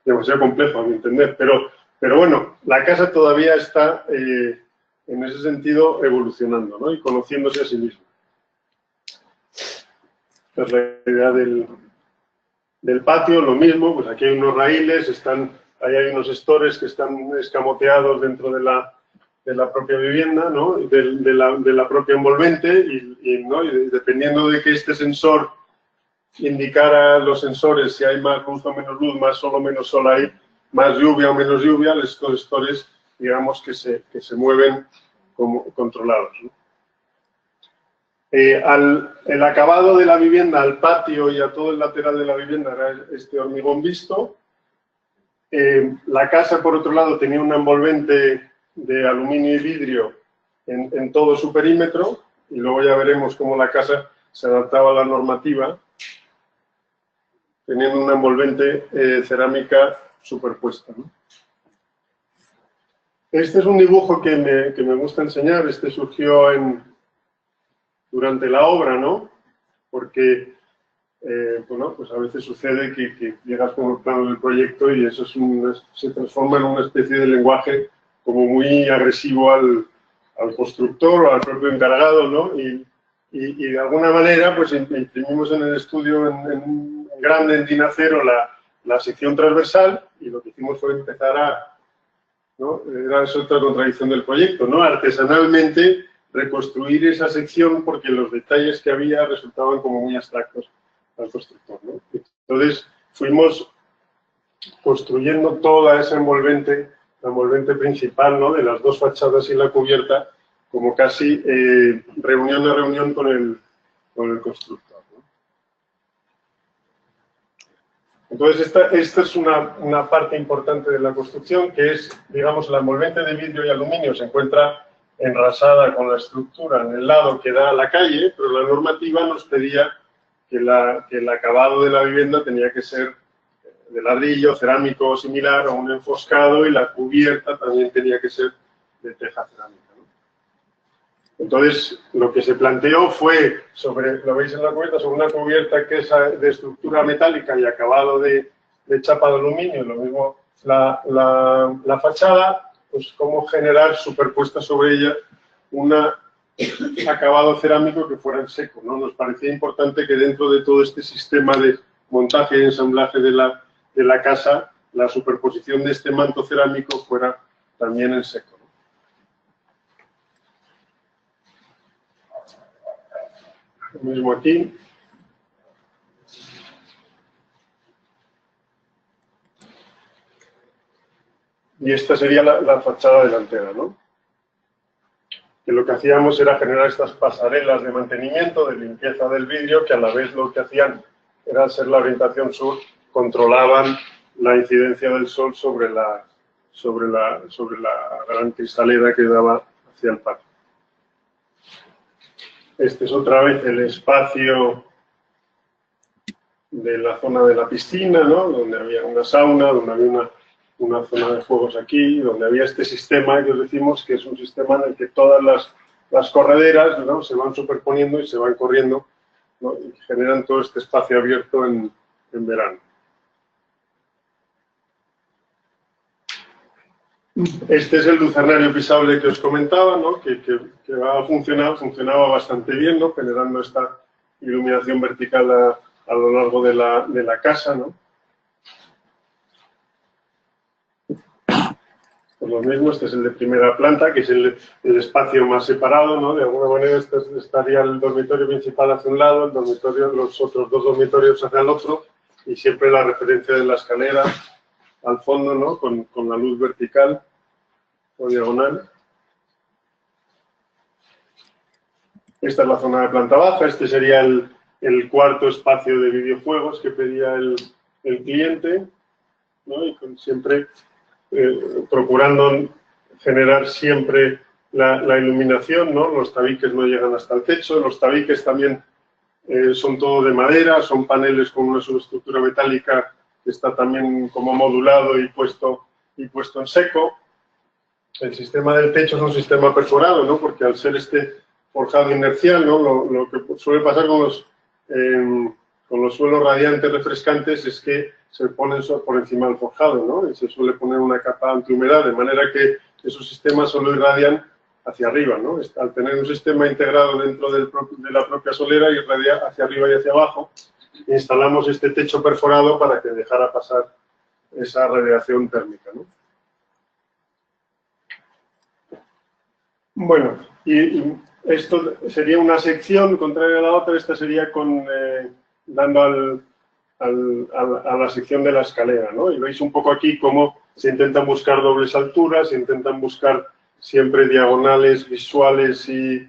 demasiado complejo a mi entender. Pero Pero bueno, la casa todavía está, en ese sentido, evolucionando, ¿no? Y conociéndose a sí misma. Esta es la idea del patio, lo mismo, pues aquí hay unos raíles, ahí hay unos estores que están escamoteados dentro de la propia vivienda, ¿no? De la propia envolvente, ¿no? Y dependiendo de que este sensor indicara los sensores, si hay más luz o menos luz, más sol o menos sol hay, más lluvia o menos lluvia, estos estores, digamos, que se mueven como controlados, ¿no? El acabado de la vivienda, al patio y a todo el lateral de la vivienda era este hormigón visto. La casa, por otro lado, tenía una envolvente de aluminio y vidrio en todo su perímetro, y luego ya veremos cómo la casa se adaptaba a la normativa, teniendo una envolvente cerámica superpuesta, ¿no? Este es un dibujo que me gusta enseñar. Este surgió durante la obra, ¿no? Porque, bueno, pues a veces sucede que llegas con el plano del proyecto y eso se transforma en una especie de lenguaje como muy agresivo al constructor o al propio encargado, ¿no? Y de alguna manera, pues imprimimos en el estudio en grande, en dinacero, la sección transversal, y lo que hicimos fue empezar ¿no? Era esa otra contradicción del proyecto, ¿no? Artesanalmente reconstruir esa sección porque los detalles que había resultaban como muy abstractos al constructor, ¿no? Entonces fuimos construyendo toda esa envolvente, la envolvente principal, ¿no? De las dos fachadas y la cubierta, como casi reunión a reunión con el constructor, ¿no? Entonces esta es una parte importante de la construcción, que es, digamos, la envolvente de vidrio y aluminio se encuentra enrasada con la estructura en el lado que da a la calle, pero la normativa nos pedía que el acabado de la vivienda tenía que ser de ladrillo, cerámico o similar, o un enfoscado, y la cubierta también tenía que ser de teja cerámica, ¿no? Entonces, lo que se planteó fue, lo veis en la cubierta, sobre una cubierta que es de estructura metálica y acabado de chapa de aluminio, lo mismo la fachada, pues cómo generar superpuesta sobre ella un acabado cerámico que fuera en seco, ¿no? Nos parecía importante que dentro de todo este sistema de montaje y ensamblaje de la casa, la superposición de este manto cerámico fuera también en seco, ¿no? Lo mismo aquí. Y esta sería la fachada delantera, ¿no? Que lo que hacíamos era generar estas pasarelas de mantenimiento, de limpieza del vidrio, que a la vez lo que hacían era, al ser la orientación sur, controlaban la incidencia del sol sobre la gran cristalera que daba hacia el patio. Este es otra vez el espacio de la zona de la piscina, ¿no? Donde había una sauna, donde había una zona de juegos aquí, donde había este sistema que os decimos que es un sistema en el que todas las correderas, ¿no? Se van superponiendo y se van corriendo, ¿no? Y generan todo este espacio abierto en verano. Este es el lucernario pisable que os comentaba, ¿no? Que funcionaba bastante bien, ¿no? Generando esta iluminación vertical a lo largo de la casa, ¿no? Por lo mismo, este es el de primera planta, que es el espacio más separado, ¿no? De alguna manera estaría el dormitorio principal hacia un lado, los otros dos dormitorios hacia el otro, y siempre la referencia de la escalera al fondo, ¿no? Con la luz vertical o diagonal. Esta es la zona de planta baja. Este sería el cuarto espacio de videojuegos que pedía el cliente, ¿no? Y siempre procurando generar siempre la iluminación, ¿no? Los tabiques no llegan hasta el techo. Los tabiques también son todo de madera, son paneles con una subestructura metálica que está también como modulado y puesto en seco. El sistema del techo es un sistema perforado, ¿no? Porque al ser este forjado inercial, ¿no? Lo que suele pasar con los suelos radiantes refrescantes es que se ponen por encima del forjado, ¿no? Y se suele poner una capa antihumedad, de manera que esos sistemas solo irradian hacia arriba, ¿no? Al tener un sistema integrado dentro de la propia solera, irradia hacia arriba y hacia abajo. Instalamos este techo perforado para que dejara pasar esa radiación térmica, ¿no? Bueno, y esto sería una sección contraria a la otra. Esta sería dando a la sección de la escalera, ¿no? Y veis un poco aquí cómo se intentan buscar dobles alturas, se intentan buscar siempre diagonales visuales y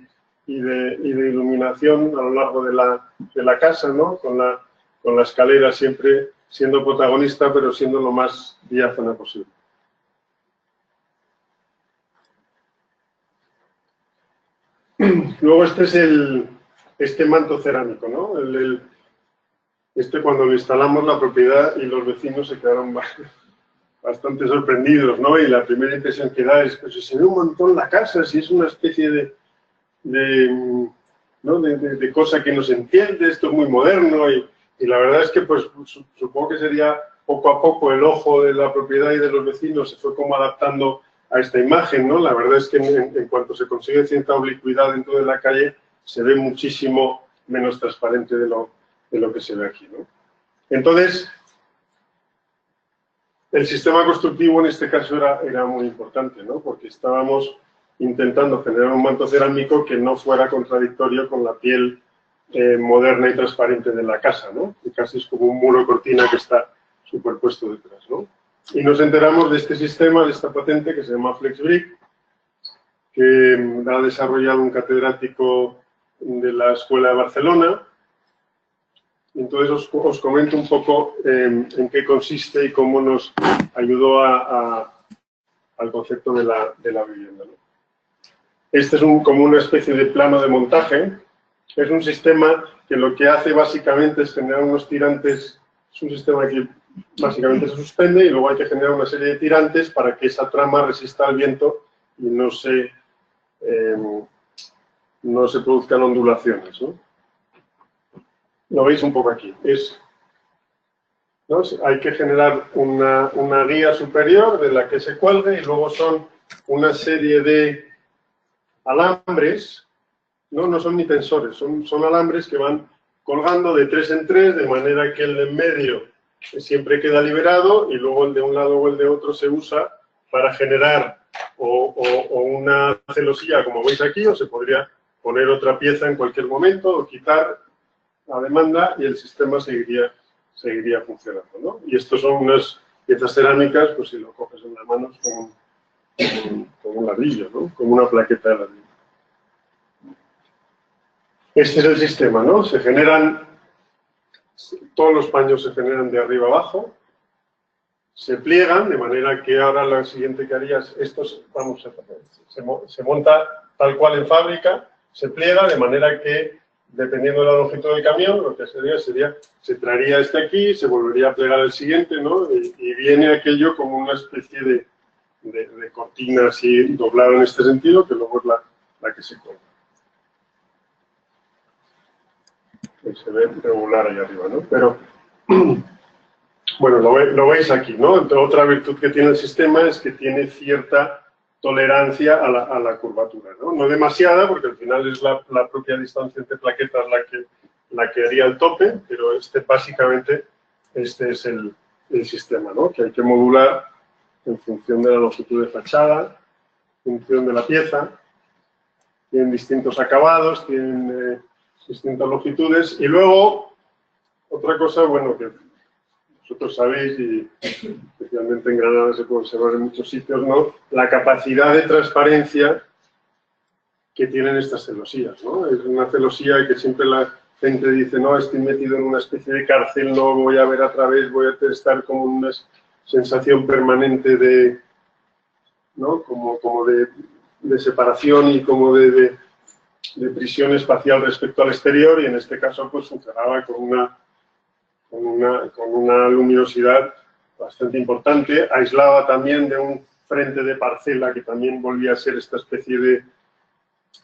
de iluminación a lo largo de la casa, ¿no? Con la escalera siempre siendo protagonista, pero siendo lo más diáfana posible. Luego este es este manto cerámico, ¿no? Cuando lo instalamos la propiedad y los vecinos se quedaron bastante sorprendidos, ¿no? Y la primera impresión que da es, pues si se ve un montón la casa, si es una especie de cosa que no se entiende, esto es muy moderno, y la verdad es que pues supongo que sería poco a poco el ojo de la propiedad y de los vecinos se fue como adaptando a esta imagen, ¿no? La verdad es que en cuanto se consigue cierta oblicuidad dentro de la calle, se ve muchísimo menos transparente de lo que se ve aquí, ¿no? Entonces, el sistema constructivo en este caso era muy importante, ¿no? Porque estábamos intentando generar un manto cerámico que no fuera contradictorio con la piel moderna y transparente de la casa, ¿no? Que casi es como un muro cortina que está superpuesto detrás, ¿no? Y nos enteramos de este sistema, de esta patente que se llama FlexBrick, que ha desarrollado un catedrático de la Escuela de Barcelona. Entonces os comento un poco en qué consiste y cómo nos ayudó al concepto de la vivienda, ¿no? Este es como una especie de plano de montaje. Es un sistema que lo que hace básicamente es generar unos tirantes. Es un sistema que básicamente se suspende y luego hay que generar una serie de tirantes para que esa trama resista al viento y no se produzcan ondulaciones, ¿no? Lo veis un poco aquí. ¿No? Hay que generar una guía superior de la que se cuelgue y luego son una serie de alambres, no son ni tensores, son alambres que van colgando de 3 en 3, de manera que el de en medio siempre queda liberado y luego el de un lado o el de otro se usa para generar o una celosía, como veis aquí, o se podría poner otra pieza en cualquier momento o quitar a demanda y el sistema seguiría funcionando, ¿no? Y estos son unas piezas cerámicas, pues si lo coges en las manos como un ladrillo, ¿no? Como una plaqueta de ladrillo. Este es el sistema, ¿no? Todos los paños se generan de arriba abajo, se pliegan, de manera que ahora lo siguiente que harías, se monta tal cual en fábrica, se pliega, de manera que, dependiendo de la longitud del camión, lo que sería, se traería este aquí, se volvería a plegar el siguiente, ¿no? Y viene aquello como una especie de cortina así doblada en este sentido, que luego es la que se cuelga. Se ve regular ahí arriba, ¿no? Pero, bueno, lo veis aquí, ¿no? Otra virtud que tiene el sistema es que tiene cierta tolerancia a la curvatura, ¿no? No demasiada, porque al final es la propia distancia entre plaquetas la que haría el tope, pero básicamente este es el sistema, ¿no? Que hay que modular en función de la longitud de fachada, en función de la pieza. Tienen distintos acabados, tienen distintas longitudes. Y luego, otra cosa, bueno, que vosotros sabéis, y especialmente en Granada se puede observar en muchos sitios, ¿no? La capacidad de transparencia que tienen estas celosías, ¿no? Es una celosía que siempre la gente dice, no, estoy metido en una especie de cárcel, no voy a ver a través, voy a estar como una sensación permanente de, ¿no? Como de separación y como de prisión espacial respecto al exterior, y en este caso pues funcionaba con una luminosidad bastante importante, aislaba también de un frente de parcela que también volvía a ser esta especie de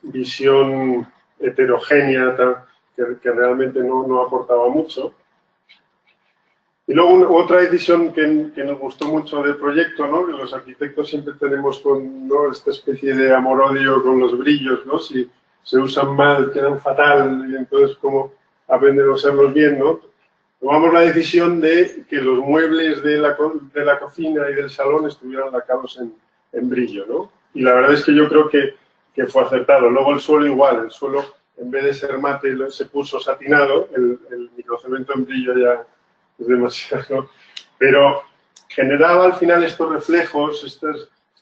visión heterogénea que realmente no aportaba mucho. Y luego otra decisión que nos gustó mucho del proyecto, ¿no? Que los arquitectos siempre tenemos con, ¿no?, esta especie de amor-odio con los brillos, ¿no? Si se usan mal, quedan fatal, y entonces cómo aprender a usarlos bien, ¿no? Tomamos la decisión de que los muebles de la cocina y del salón estuvieran lacados en brillo, ¿no? Y la verdad es que yo creo que fue acertado. Luego el suelo igual, el suelo en vez de ser mate se puso satinado, el microcemento en brillo ya es demasiado, ¿no? Pero generaba al final estos reflejos, esta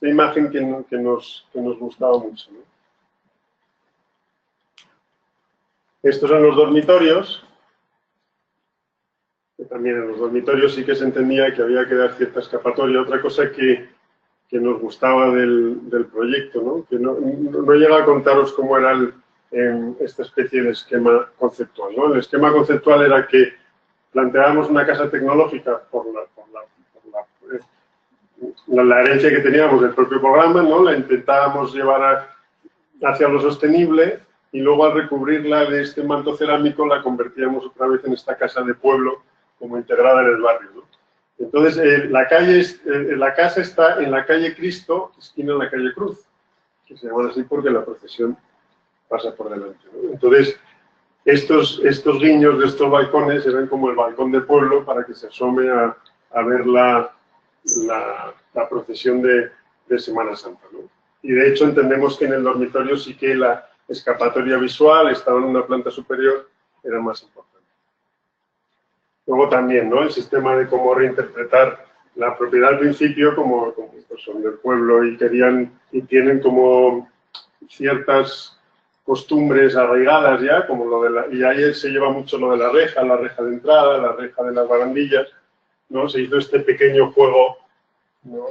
imagen que nos gustaba mucho, ¿no? Estos son los dormitorios, que también en los dormitorios sí que se entendía que había que dar cierta escapatoria. Otra cosa que nos gustaba del proyecto, ¿no? Que no llega a contaros cómo era esta especie de esquema conceptual, ¿no? El esquema conceptual era que planteábamos una casa tecnológica por la herencia que teníamos del propio programa, ¿no? La intentábamos llevar hacia lo sostenible y luego al recubrirla de este manto cerámico la convertíamos otra vez en esta casa de pueblo como integrada en el barrio, ¿no? Entonces, la casa está en la calle Cristo, esquina en la calle Cruz, que se llaman así porque la procesión pasa por delante, ¿no? Entonces, estos guiños de estos balcones eran como el balcón del pueblo para que se asome a ver la procesión de Semana Santa, ¿no? Y de hecho entendemos que en el dormitorio sí que la escapatoria visual estaba en una planta superior, era más importante. Luego también, ¿no?, el sistema de cómo reinterpretar la propiedad al principio como pues son del pueblo y tienen como ciertas costumbres arraigadas ya, como y ahí se lleva mucho lo de la reja de entrada, la reja de las barandillas, ¿no? Se hizo este pequeño juego, ¿no?,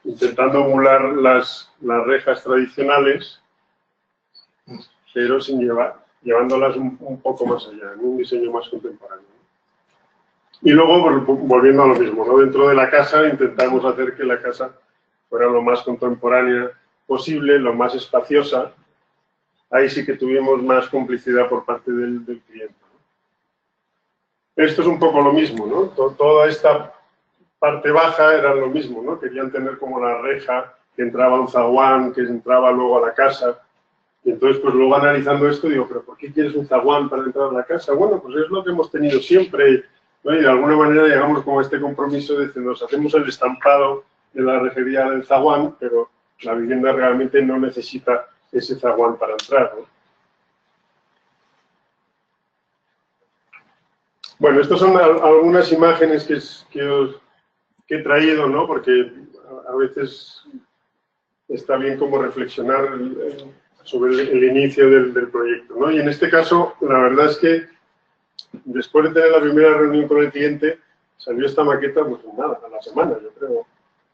intentando emular las rejas tradicionales, pero llevándolas un poco más allá, en un diseño más contemporáneo. Y luego, volviendo a lo mismo, ¿no? Dentro de la casa intentamos hacer que la casa fuera lo más contemporánea posible, lo más espaciosa. Ahí sí que tuvimos más complicidad por parte del cliente, ¿no? Esto es un poco lo mismo, ¿no? Toda esta parte baja era lo mismo, ¿no? Querían tener como la reja que entraba un zaguán, que entraba luego a la casa. Y entonces, pues luego analizando esto, digo, ¿pero por qué quieres un zaguán para entrar a la casa? Bueno, pues es lo que hemos tenido siempre, ¿no? Y de alguna manera llegamos como a este compromiso de que nos hacemos el estampado de la rejería del zaguán, pero la vivienda realmente no necesita ese zaguán para entrar, ¿no? Bueno, estas son algunas imágenes que he traído, ¿no? Porque a veces está bien como reflexionar sobre el inicio del proyecto, ¿no? Y en este caso, la verdad es que después de tener la primera reunión con el cliente, salió esta maqueta, pues nada, a la semana, yo creo,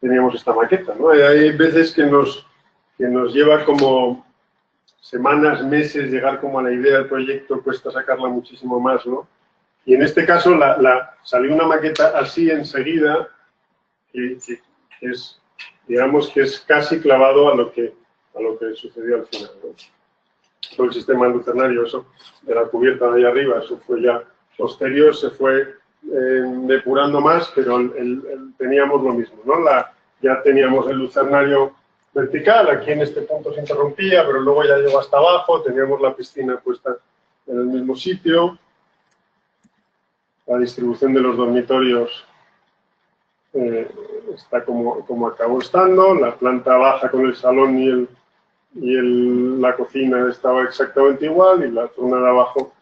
teníamos esta maqueta, ¿no? Y hay veces que nos lleva como semanas, meses, llegar como a la idea del proyecto, cuesta sacarla muchísimo más, ¿no? Y en este caso salió una maqueta así enseguida, que es, digamos, que es casi clavado a lo que sucedió al final, ¿no? Todo el sistema lucernario, eso de la cubierta de ahí arriba, eso fue ya posterior, se fue depurando más, pero teníamos lo mismo, ¿no? Ya teníamos el lucernario vertical, aquí en este punto se interrumpía, pero luego ya llegó hasta abajo, teníamos la piscina puesta en el mismo sitio, la distribución de los dormitorios está como acabó estando, la planta baja con el salón y la cocina estaba exactamente igual y la zona de abajo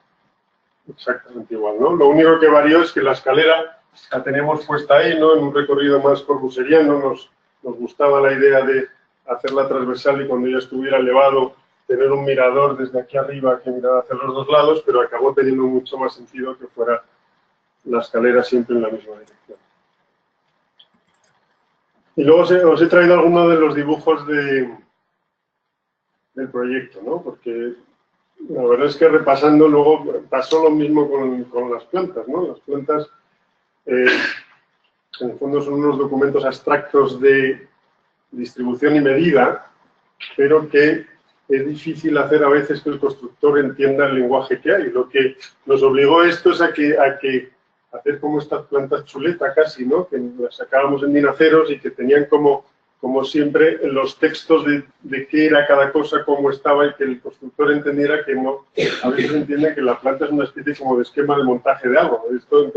exactamente igual, ¿no? Lo único que varió es que la escalera la teníamos puesta ahí, ¿no? En un recorrido más corbuseriano, nos gustaba la idea de hacerla transversal y cuando ella estuviera elevado tener un mirador desde aquí arriba que mirara hacia los dos lados, pero acabó teniendo mucho más sentido que fuera la escalera siempre en la misma dirección. Y luego os he traído algunos de los dibujos del proyecto, ¿no? Porque la verdad es que repasando luego pasó lo mismo con las plantas, ¿no? Las plantas, en el fondo, son unos documentos abstractos de distribución y medida, pero que es difícil hacer a veces que el constructor entienda el lenguaje que hay. Lo que nos obligó esto es a hacer como estas plantas chuleta casi, ¿no? Que las sacábamos en dinaceros y que tenían como siempre los textos de qué era cada cosa, cómo estaba, y que el constructor entendiera que no, a veces entiende que la planta es una especie como de esquema de montaje de algo. Esto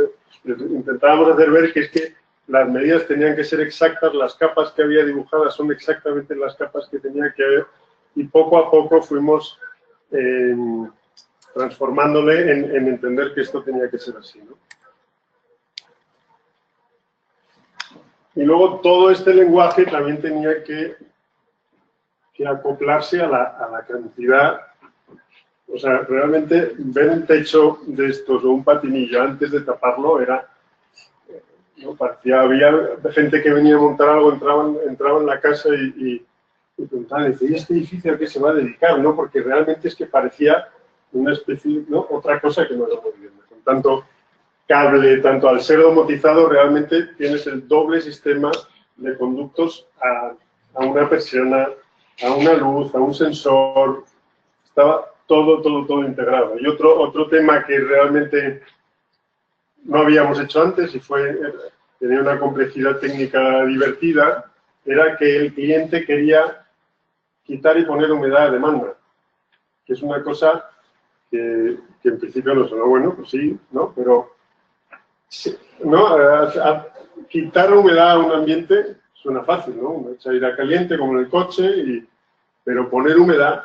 intentábamos hacer ver que es que las medidas tenían que ser exactas, las capas que había dibujadas son exactamente las capas que tenía que haber, y poco a poco fuimos transformándole en entender que esto tenía que ser así, ¿no? Y luego todo este lenguaje también tenía que acoplarse a la cantidad. O sea, realmente ver un techo de estos o un patinillo antes de taparlo era, ¿no? Parecía, había gente que venía a montar algo, entraba en la casa y preguntaban, ¿y este edificio a qué se va a dedicar? ¿No? Porque realmente es que parecía una especie, ¿no? Otra cosa que no era muy bien. Con tanto cable, tanto al ser domotizado, realmente tienes el doble sistema de conductos a una persiana, a una luz, a un sensor. Estaba todo integrado. Y otro tema que realmente no habíamos hecho antes y tenía una complejidad técnica divertida, era que el cliente quería quitar y poner humedad a demanda, que es una cosa que en principio no suena bueno, pues sí, ¿no? Pero ¿no? Quitar humedad a un ambiente suena fácil, ¿no? Echar aire caliente como en el coche, pero poner humedad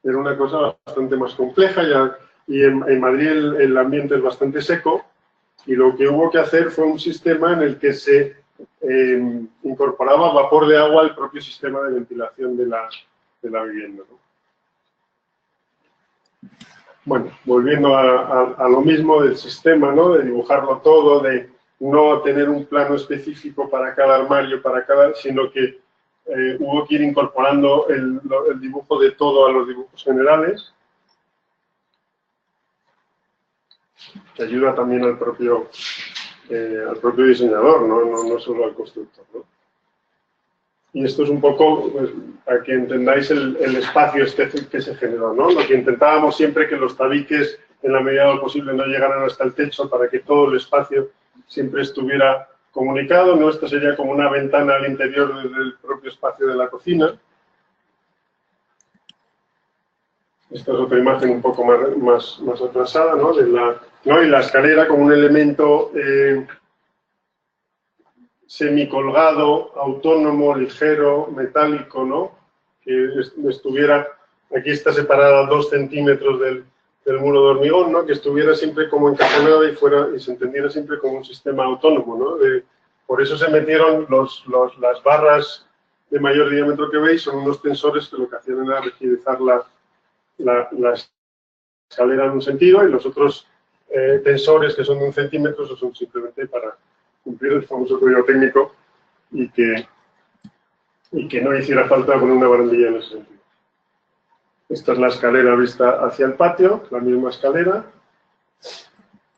era una cosa bastante más compleja, y en Madrid el ambiente es bastante seco, y lo que hubo que hacer fue un sistema en el que se incorporaba vapor de agua al propio sistema de ventilación de la vivienda, ¿no? Bueno, volviendo a lo mismo del sistema, ¿no? De dibujarlo todo, de no tener un plano específico para cada armario, sino que hubo que ir incorporando el dibujo de todo a los dibujos generales, que ayuda también al propio diseñador, no solo al constructor, ¿no? Y esto es un poco, pues, para que entendáis el espacio que se generó, ¿no? Lo que intentábamos siempre, que los tabiques, en la medida de lo posible, no llegaran hasta el techo, para que todo el espacio siempre estuviera comunicado, ¿no? Esto sería como una ventana al interior del propio espacio de la cocina. Esta es otra imagen un poco más atrasada, ¿no? Y la escalera como un elemento semicolgado, autónomo, ligero, metálico, ¿no? Que estuviera, aquí está separada 2 centímetros del muro de hormigón, ¿no? Que estuviera siempre como encajonada y se entendiera siempre como un sistema autónomo, ¿no? Por eso se metieron las barras de mayor diámetro que veis, son unos tensores que lo que hacían era rigidizar la escalera en un sentido, y los otros tensores, que son de 1 centímetro, esos son simplemente para cumplir el famoso código técnico y que no hiciera falta poner una barandilla en ese sentido. Esta es la escalera vista hacia el patio, la misma escalera.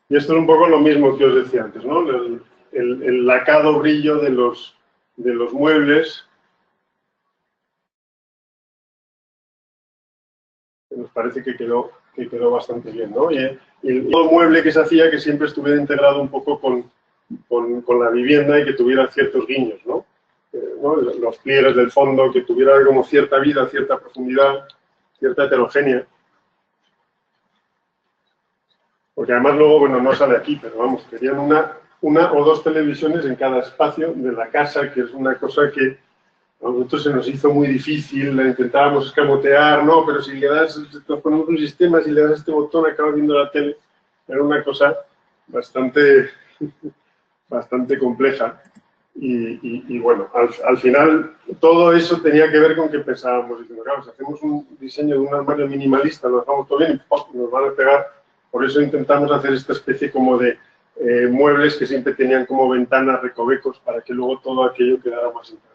Y esto es un poco lo mismo que os decía antes, ¿no? El lacado brillo de los muebles. Nos parece que quedó bastante bien, ¿no? Y el mueble que se hacía, que siempre estuviera integrado un poco con la vivienda y que tuviera ciertos guiños, ¿no? Los pliegues del fondo, que tuviera como cierta vida, cierta profundidad, cierta heterogénea. Porque además luego, bueno, no sale aquí, pero vamos, querían una o 2 televisiones en cada espacio de la casa, que es una cosa que a nosotros se nos hizo muy difícil, la intentábamos escamotear, no, pero si le das, nos ponemos un sistema, si le das este botón acabas viendo la tele. Era una cosa bastante compleja. Y bueno, al final todo eso tenía que ver con que pensábamos, diciendo, claro, si hacemos un diseño de un armario minimalista, lo dejamos todo bien y nos van a pegar. Por eso intentamos hacer esta especie como de muebles que siempre tenían como ventanas, recovecos, para que luego todo aquello quedara más integrado.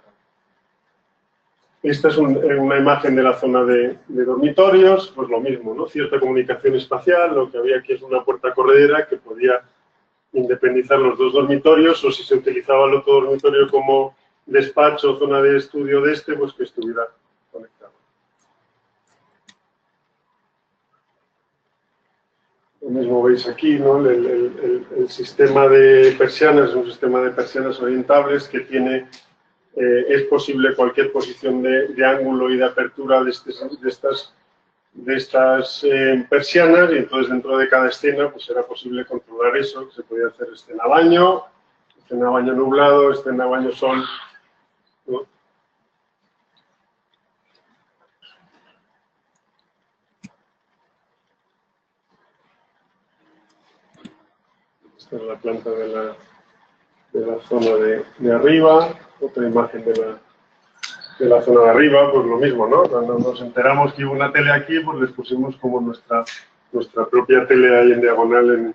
Esta es una imagen de la zona de dormitorios, pues lo mismo, ¿no? Cierta comunicación espacial, lo que había aquí es una puerta corredera que podía independizar los 2 dormitorios, o si se utilizaba el otro dormitorio como despacho o zona de estudio de pues que estuviera conectado. Lo mismo veis aquí, ¿no? El sistema de persianas es un sistema de persianas orientables que tiene, es posible cualquier posición de ángulo y de apertura de estas persianas, y entonces dentro de cada escena pues era posible controlar eso, que se podía hacer escena baño nublado, escena baño sol, ¿no? Esta es la planta de la zona de arriba, otra imagen de la zona de arriba, pues lo mismo, ¿no? Cuando nos enteramos que hubo una tele aquí, pues les pusimos como nuestra propia tele ahí en diagonal,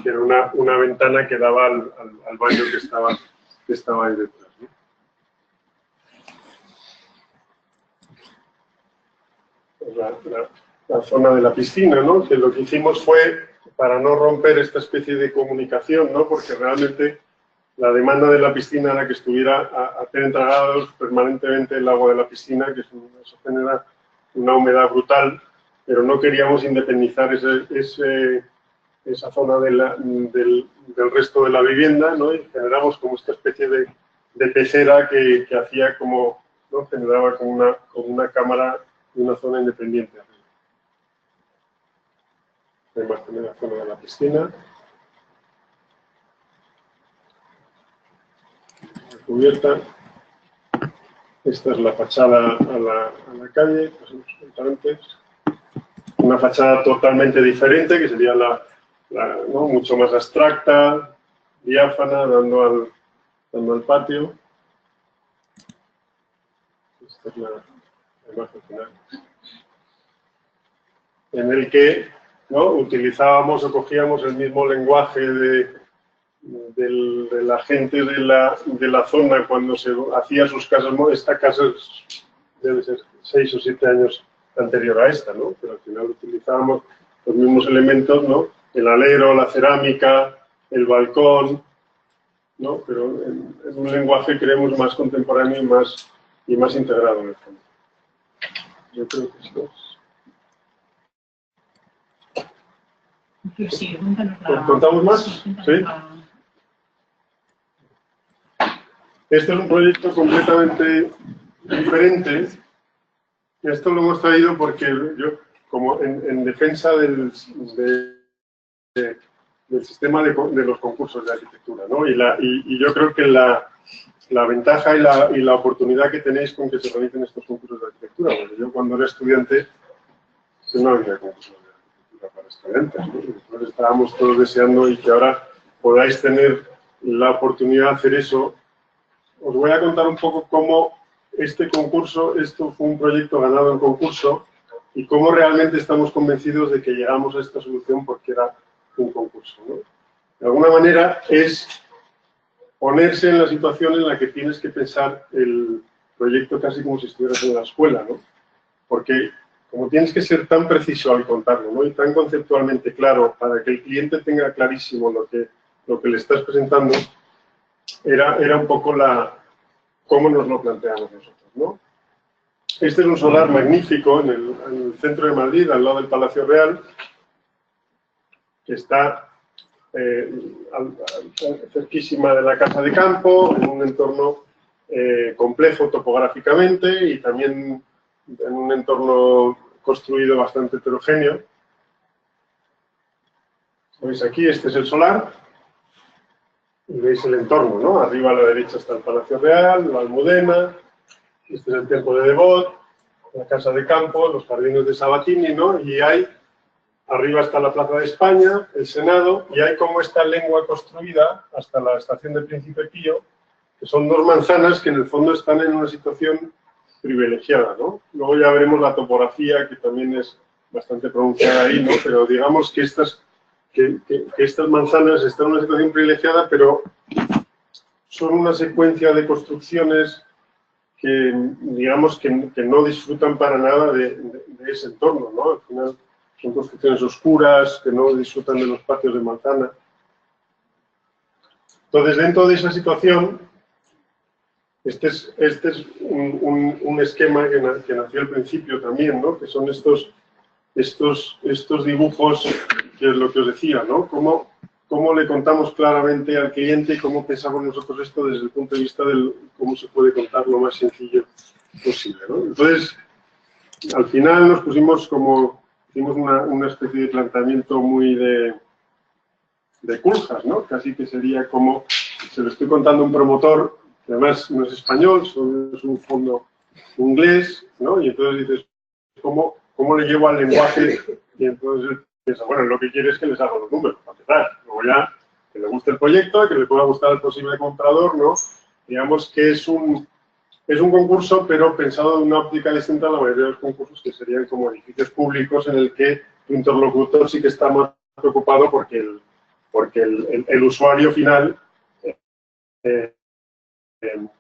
que era una ventana que daba al baño que estaba ahí detrás, ¿no? La zona de la piscina, ¿no? Que lo que hicimos fue, para no romper esta especie de comunicación, ¿no? Porque realmente la demanda de la piscina era que estuviera a 30 grados permanentemente el agua de la piscina, que eso genera una humedad brutal, pero no queríamos independizar esa zona del resto de la vivienda, ¿no? Y generamos como esta especie de pecera que hacía como, ¿no? Generaba como una cámara y una zona independiente. Además también la zona de la piscina. Cubierta. Esta es la fachada a la calle, antes. Una fachada totalmente diferente, que sería ¿no? Mucho más abstracta, diáfana, dando al patio. Esta es la imagen final. En el que, ¿no? Utilizábamos o cogíamos el mismo lenguaje de la gente de la zona cuando se hacía sus casas. Esta casa debe ser 6 o 7 años anterior a esta, ¿no? Pero al final utilizábamos los mismos elementos, ¿no? El alero, la cerámica, el balcón, ¿no? Pero en un lenguaje, creemos, más contemporáneo y más integrado en el fondo. Yo creo que esto es... Sí, cuéntanos la... ¿Contamos más? Sí. Este es un proyecto completamente diferente. Esto lo hemos traído porque yo, como en defensa del sistema de los concursos de arquitectura, ¿no? Y yo creo que la ventaja y la oportunidad que tenéis con que se realicen estos concursos de arquitectura, porque yo cuando era estudiante pues no había concursos de arquitectura para estudiantes, ¿no? Entonces estábamos todos deseando, y que ahora podáis tener la oportunidad de hacer eso. Os voy a contar un poco cómo este concurso, esto fue un proyecto ganado en concurso, y cómo realmente estamos convencidos de que llegamos a esta solución porque era un concurso, ¿no? De alguna manera es ponerse en la situación en la que tienes que pensar el proyecto casi como si estuvieras en la escuela, ¿no? Porque como tienes que ser tan preciso al contarlo, ¿no? Y tan conceptualmente claro para que el cliente tenga clarísimo lo que le estás presentando, era un poco cómo nos lo planteamos nosotros, ¿no? Este es un solar magnífico en el centro de Madrid, al lado del Palacio Real, que está cerquísima de la Casa de Campo, en un entorno complejo topográficamente y también en un entorno construido bastante heterogéneo. ¿Veis aquí? Este es el solar. Y veis el entorno, ¿no? Arriba a la derecha está el Palacio Real, la Almudena, este es el Templo de Devot, la Casa de Campo, los jardines de Sabatini, ¿no? Y arriba está la Plaza de España, el Senado, y hay como esta lengua construida hasta la estación del Príncipe Pío, que son 2 manzanas que en el fondo están en una situación privilegiada, ¿no? Luego ya veremos la topografía, que también es bastante pronunciada ahí, ¿no? Pero digamos que estas manzanas están en una situación privilegiada, pero son una secuencia de construcciones que, digamos, que no disfrutan para nada de ese entorno, ¿no? Al final son construcciones oscuras, que no disfrutan de los patios de manzana. Entonces, dentro de esa situación, este es un esquema que nació al principio también, ¿no? Que son estos estos dibujos, que es lo que os decía, ¿no? Cómo le contamos claramente al cliente y cómo pensamos nosotros esto desde el punto de vista de cómo se puede contar lo más sencillo posible, ¿no? Entonces, al final nos pusimos hicimos una especie de planteamiento muy de Culjas, ¿no? Casi que sería como, se lo estoy contando a un promotor, que además no es español, es un fondo inglés, ¿no? Y entonces dices, ¿cómo le llevo al lenguaje? Y entonces él piensa, bueno, lo que quiere es que les haga los números, para empezar. Luego ya, que le guste el proyecto, que le pueda gustar al posible comprador, ¿no? Digamos que es un concurso, pero pensado de una óptica distinta a la mayoría de los concursos, que serían como edificios públicos en el que tu interlocutor sí que está más preocupado porque el usuario final,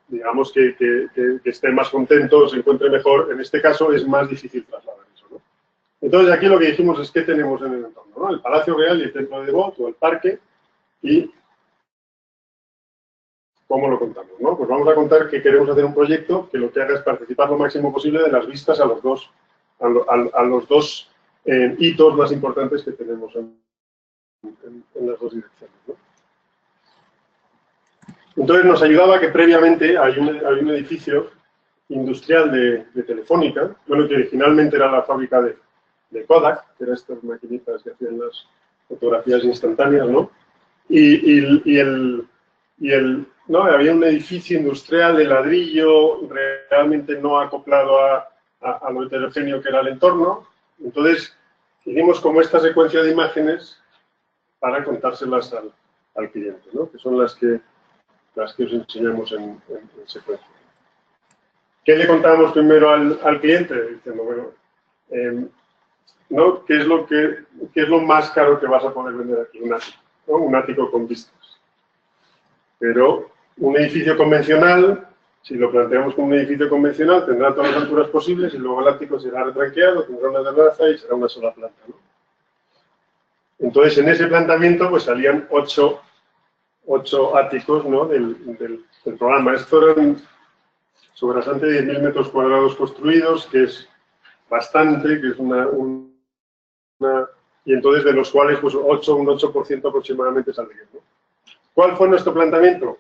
digamos que esté más contento, se encuentre mejor. En este caso es más difícil trasladar eso, ¿no? Entonces aquí lo que dijimos es qué tenemos en el entorno, ¿no? El Palacio Real y el Templo de Devot, o el parque, y ¿cómo lo contamos, no? Pues vamos a contar que queremos hacer un proyecto que lo que haga es participar lo máximo posible de las vistas a los dos hitos más importantes que tenemos en las dos direcciones, ¿no? Entonces nos ayudaba que previamente hay un edificio industrial de Telefónica, bueno, que originalmente era la fábrica de Kodak, que eran estas maquinitas que hacían las fotografías instantáneas, ¿no? No, había un edificio industrial de ladrillo realmente no acoplado a lo heterogéneo que era el entorno. Entonces hicimos como esta secuencia de imágenes para contárselas al cliente, ¿no? Que son las que os enseñamos en secuencia. ¿Qué le contábamos primero al cliente? Diciendo, bueno, ¿no? ¿Qué es lo más caro que vas a poder vender aquí? Un ático, ¿no? Un ático con vistas. Pero un edificio convencional, si lo planteamos como un edificio convencional, tendrá todas las alturas posibles y luego el ático será retranqueado, tendrá una terraza y será una sola planta, ¿no? Entonces, en ese planteamiento pues salían ocho áticos, ¿no? del programa. Esto eran sobre bastante 10.000 metros cuadrados construidos, que es bastante, que es y entonces de los cuales pues un 8% aproximadamente saldrían, ¿no? ¿Cuál fue nuestro planteamiento?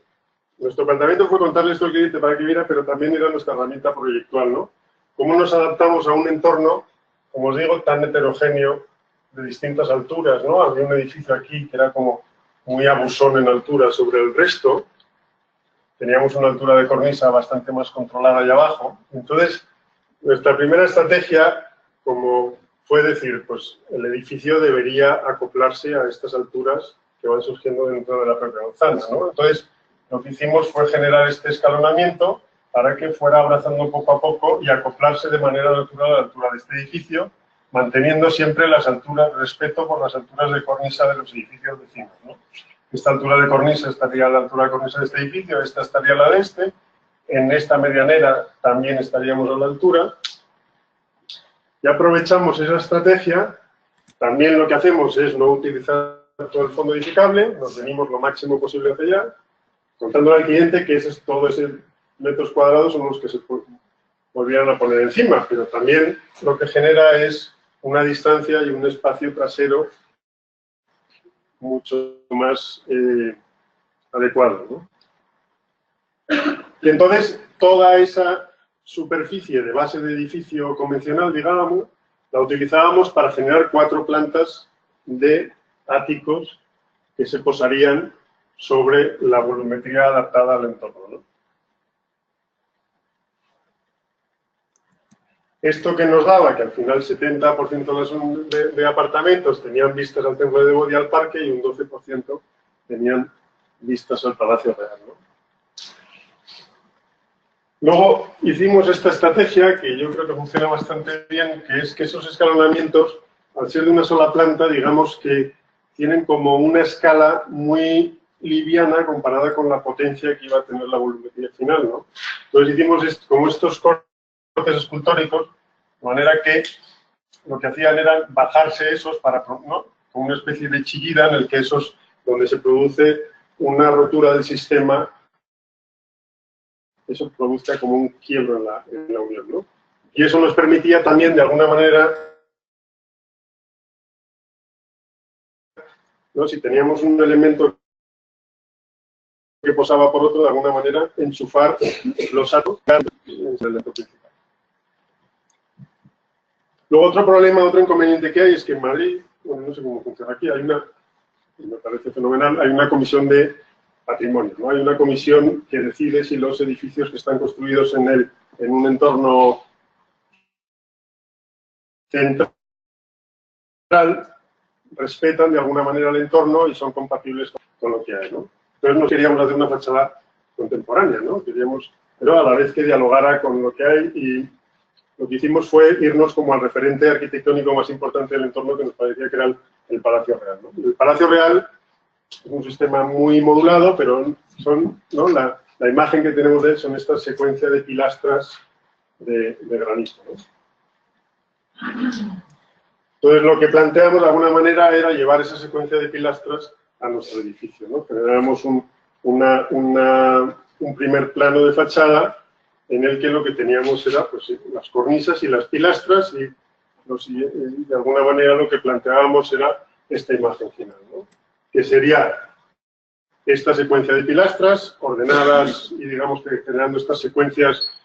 Nuestro planteamiento fue contarle esto al cliente para que viera, pero también era nuestra herramienta proyectual, ¿no? Cómo nos adaptamos a un entorno, como os digo, tan heterogéneo, de distintas alturas, ¿no? Había un edificio aquí que era como muy abusón en altura sobre el resto. Teníamos una altura de cornisa bastante más controlada allá abajo. Entonces, nuestra primera estrategia, como fue decir, pues el edificio debería acoplarse a estas alturas que van surgiendo dentro de la propia manzana, ¿no? Entonces, lo que hicimos fue generar este escalonamiento para que fuera abrazando poco a poco y acoplarse de manera natural a la altura de este edificio, manteniendo siempre las alturas, respeto por las alturas de cornisa de los edificios vecinos, ¿no? Esta altura de cornisa estaría a la altura de cornisa de este edificio, esta estaría a la de este, en esta medianera también estaríamos a la altura. Y aprovechamos esa estrategia. También lo que hacemos es no utilizar todo el fondo edificable, nos venimos lo máximo posible hacia allá, contándole al cliente que todos esos metros cuadrados son los que se volvieran a poner encima, pero también lo que genera es una distancia y un espacio trasero mucho más adecuado, ¿no? Y entonces toda esa superficie de base de edificio convencional, digamos, la utilizábamos para generar 4 plantas de áticos que se posarían sobre la volumetría adaptada al entorno, ¿no? Esto que nos daba, que al final 70% de apartamentos tenían vistas al Templo de Devot y al parque, y un 12% tenían vistas al Palacio Real, ¿no? Luego hicimos esta estrategia, que yo creo que funciona bastante bien, que es que esos escalonamientos, al ser de una sola planta, digamos que tienen como una escala muy liviana comparada con la potencia que iba a tener la volumetría final, ¿no? Entonces hicimos como estos cortes escultóricos, de manera que lo que hacían era bajarse esos para, ¿no? Como una especie de chillida en el que donde se produce una rotura del sistema, eso produzca como un quiebro en la unión, ¿no? Y eso nos permitía también, de alguna manera, ¿no? Si teníamos un elemento que posaba por otro, de alguna manera, enchufar los átomos en el elemento principal. Luego, otro problema, otro inconveniente que hay es que en Madrid, bueno, no sé cómo funciona aquí, hay una, me parece fenomenal, hay una comisión de patrimonio, ¿no? Hay una comisión que decide si los edificios que están construidos en un entorno central respetan de alguna manera el entorno y son compatibles con lo que hay, ¿no? Entonces no queríamos hacer una fachada contemporánea, ¿no? Queríamos, pero a la vez que dialogara con lo que hay, y lo que hicimos fue irnos como al referente arquitectónico más importante del entorno, que nos parecía que era el Palacio Real, ¿no? El Palacio Real es un sistema muy modulado, pero son, ¿no? La imagen que tenemos de él son esta secuencia de pilastras de granito, ¿no? Entonces, lo que planteamos de alguna manera era llevar esa secuencia de pilastras a nuestro edificio, ¿no? Generamos un primer plano de fachada en el que lo que teníamos era, pues, las cornisas y las pilastras, y de alguna manera lo que planteábamos era esta imagen final, ¿no? Que sería esta secuencia de pilastras ordenadas y, digamos, que generando estas secuencias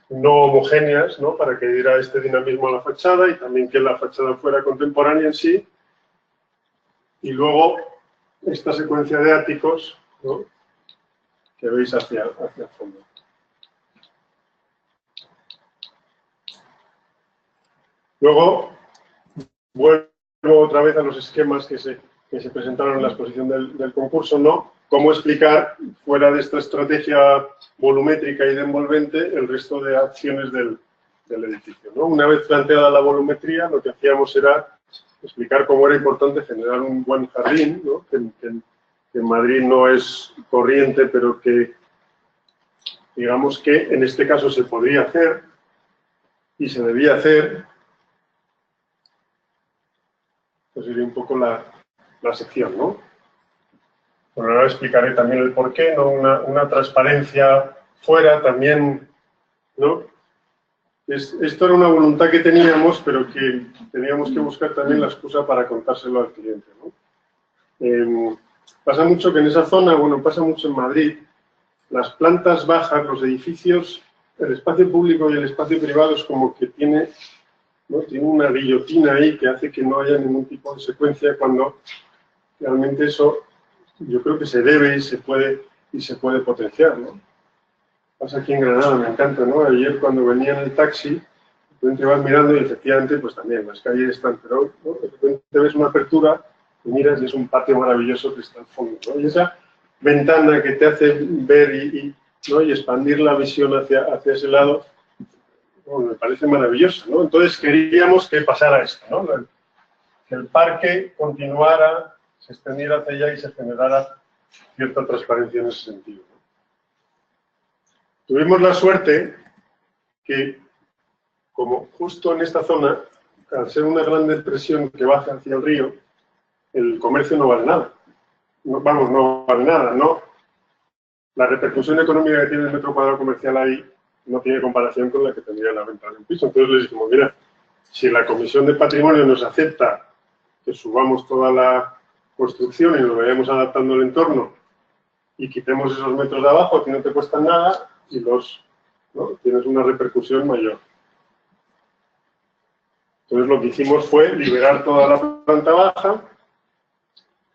no homogéneas, ¿no? Para que diera este dinamismo a la fachada y también que la fachada fuera contemporánea en sí. Y luego esta secuencia de áticos, ¿no? Que veis hacia el fondo. Luego vuelvo otra vez a los esquemas que se presentaron en la exposición del concurso, ¿no? Cómo explicar, fuera de esta estrategia volumétrica y de envolvente, el resto de acciones del edificio, ¿no? Una vez planteada la volumetría, lo que hacíamos era explicar cómo era importante generar un buen jardín, ¿no? Que en Madrid no es corriente, pero que, digamos que en este caso se podría hacer y se debía hacer. Pues sería un poco la sección, ¿no? Bueno, ahora explicaré también el porqué, ¿no? Una transparencia fuera también, ¿no? Esto era una voluntad que teníamos, pero que teníamos que buscar también la excusa para contárselo al cliente, ¿no? Pasa mucho que en esa zona, bueno, pasa mucho en Madrid, las plantas bajas, los edificios, el espacio público y el espacio privado es como que tiene, ¿no? Tiene una guillotina ahí que hace que no haya ningún tipo de secuencia, cuando realmente eso yo creo que se debe y se puede potenciar, ¿no? Pasa aquí en Granada, me encanta, ¿no? Ayer cuando venía en el taxi, de repente vas mirando y efectivamente pues también las calles están, pero, ¿no? De repente ves una apertura y miras y es un patio maravilloso que está al fondo, ¿no? Y esa ventana que te hace ver ¿no? Y expandir la visión hacia ese lado, bueno, me parece maravilloso, ¿no? Entonces queríamos que pasara esto, ¿no? Que el parque continuara, se extendiera hacia allá y se generara cierta transparencia en ese sentido, ¿no? Tuvimos la suerte que, como justo en esta zona, al ser una gran depresión que baja hacia el río, el comercio no vale nada. No vale nada, ¿no? La repercusión económica que tiene el metro cuadrado comercial ahí no tiene comparación con la que tendría la venta de un piso. Entonces les dijimos, mira, si la Comisión de Patrimonio nos acepta que subamos toda la construcción y nos vayamos adaptando al entorno y quitemos esos metros de abajo que no te cuestan nada y ¿no? Tienes una repercusión mayor. Entonces lo que hicimos fue liberar toda la planta baja.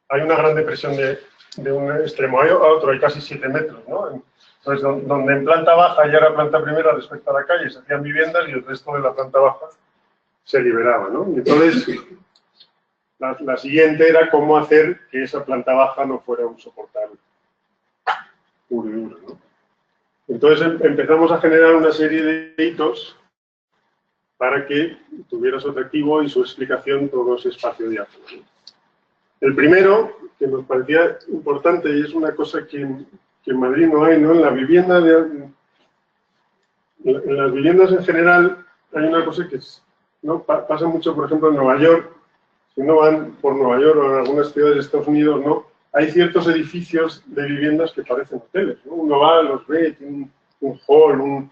Hay una gran depresión de un extremo a otro, hay casi 7 metros, ¿no? Entonces, donde en planta baja ya era planta primera respecto a la calle, se hacían viviendas y el resto de la planta baja se liberaba, ¿no? Y entonces, la siguiente era cómo hacer que esa planta baja no fuera un soportal puro y duro, ¿no? Entonces empezamos a generar una serie de hitos para que tuviera su atractivo y su explicación todo ese espacio diáfano, ¿no? El primero, que nos parecía importante, y es una cosa que en Madrid no hay, ¿no? En las viviendas en general hay una cosa que ¿no? Pasa mucho, por ejemplo, en Nueva York. Si uno van por Nueva York o en algunas ciudades de Estados Unidos, ¿no? Hay ciertos edificios de viviendas que parecen hoteles, ¿no? Uno va, los ve, tiene un hall, ¿no?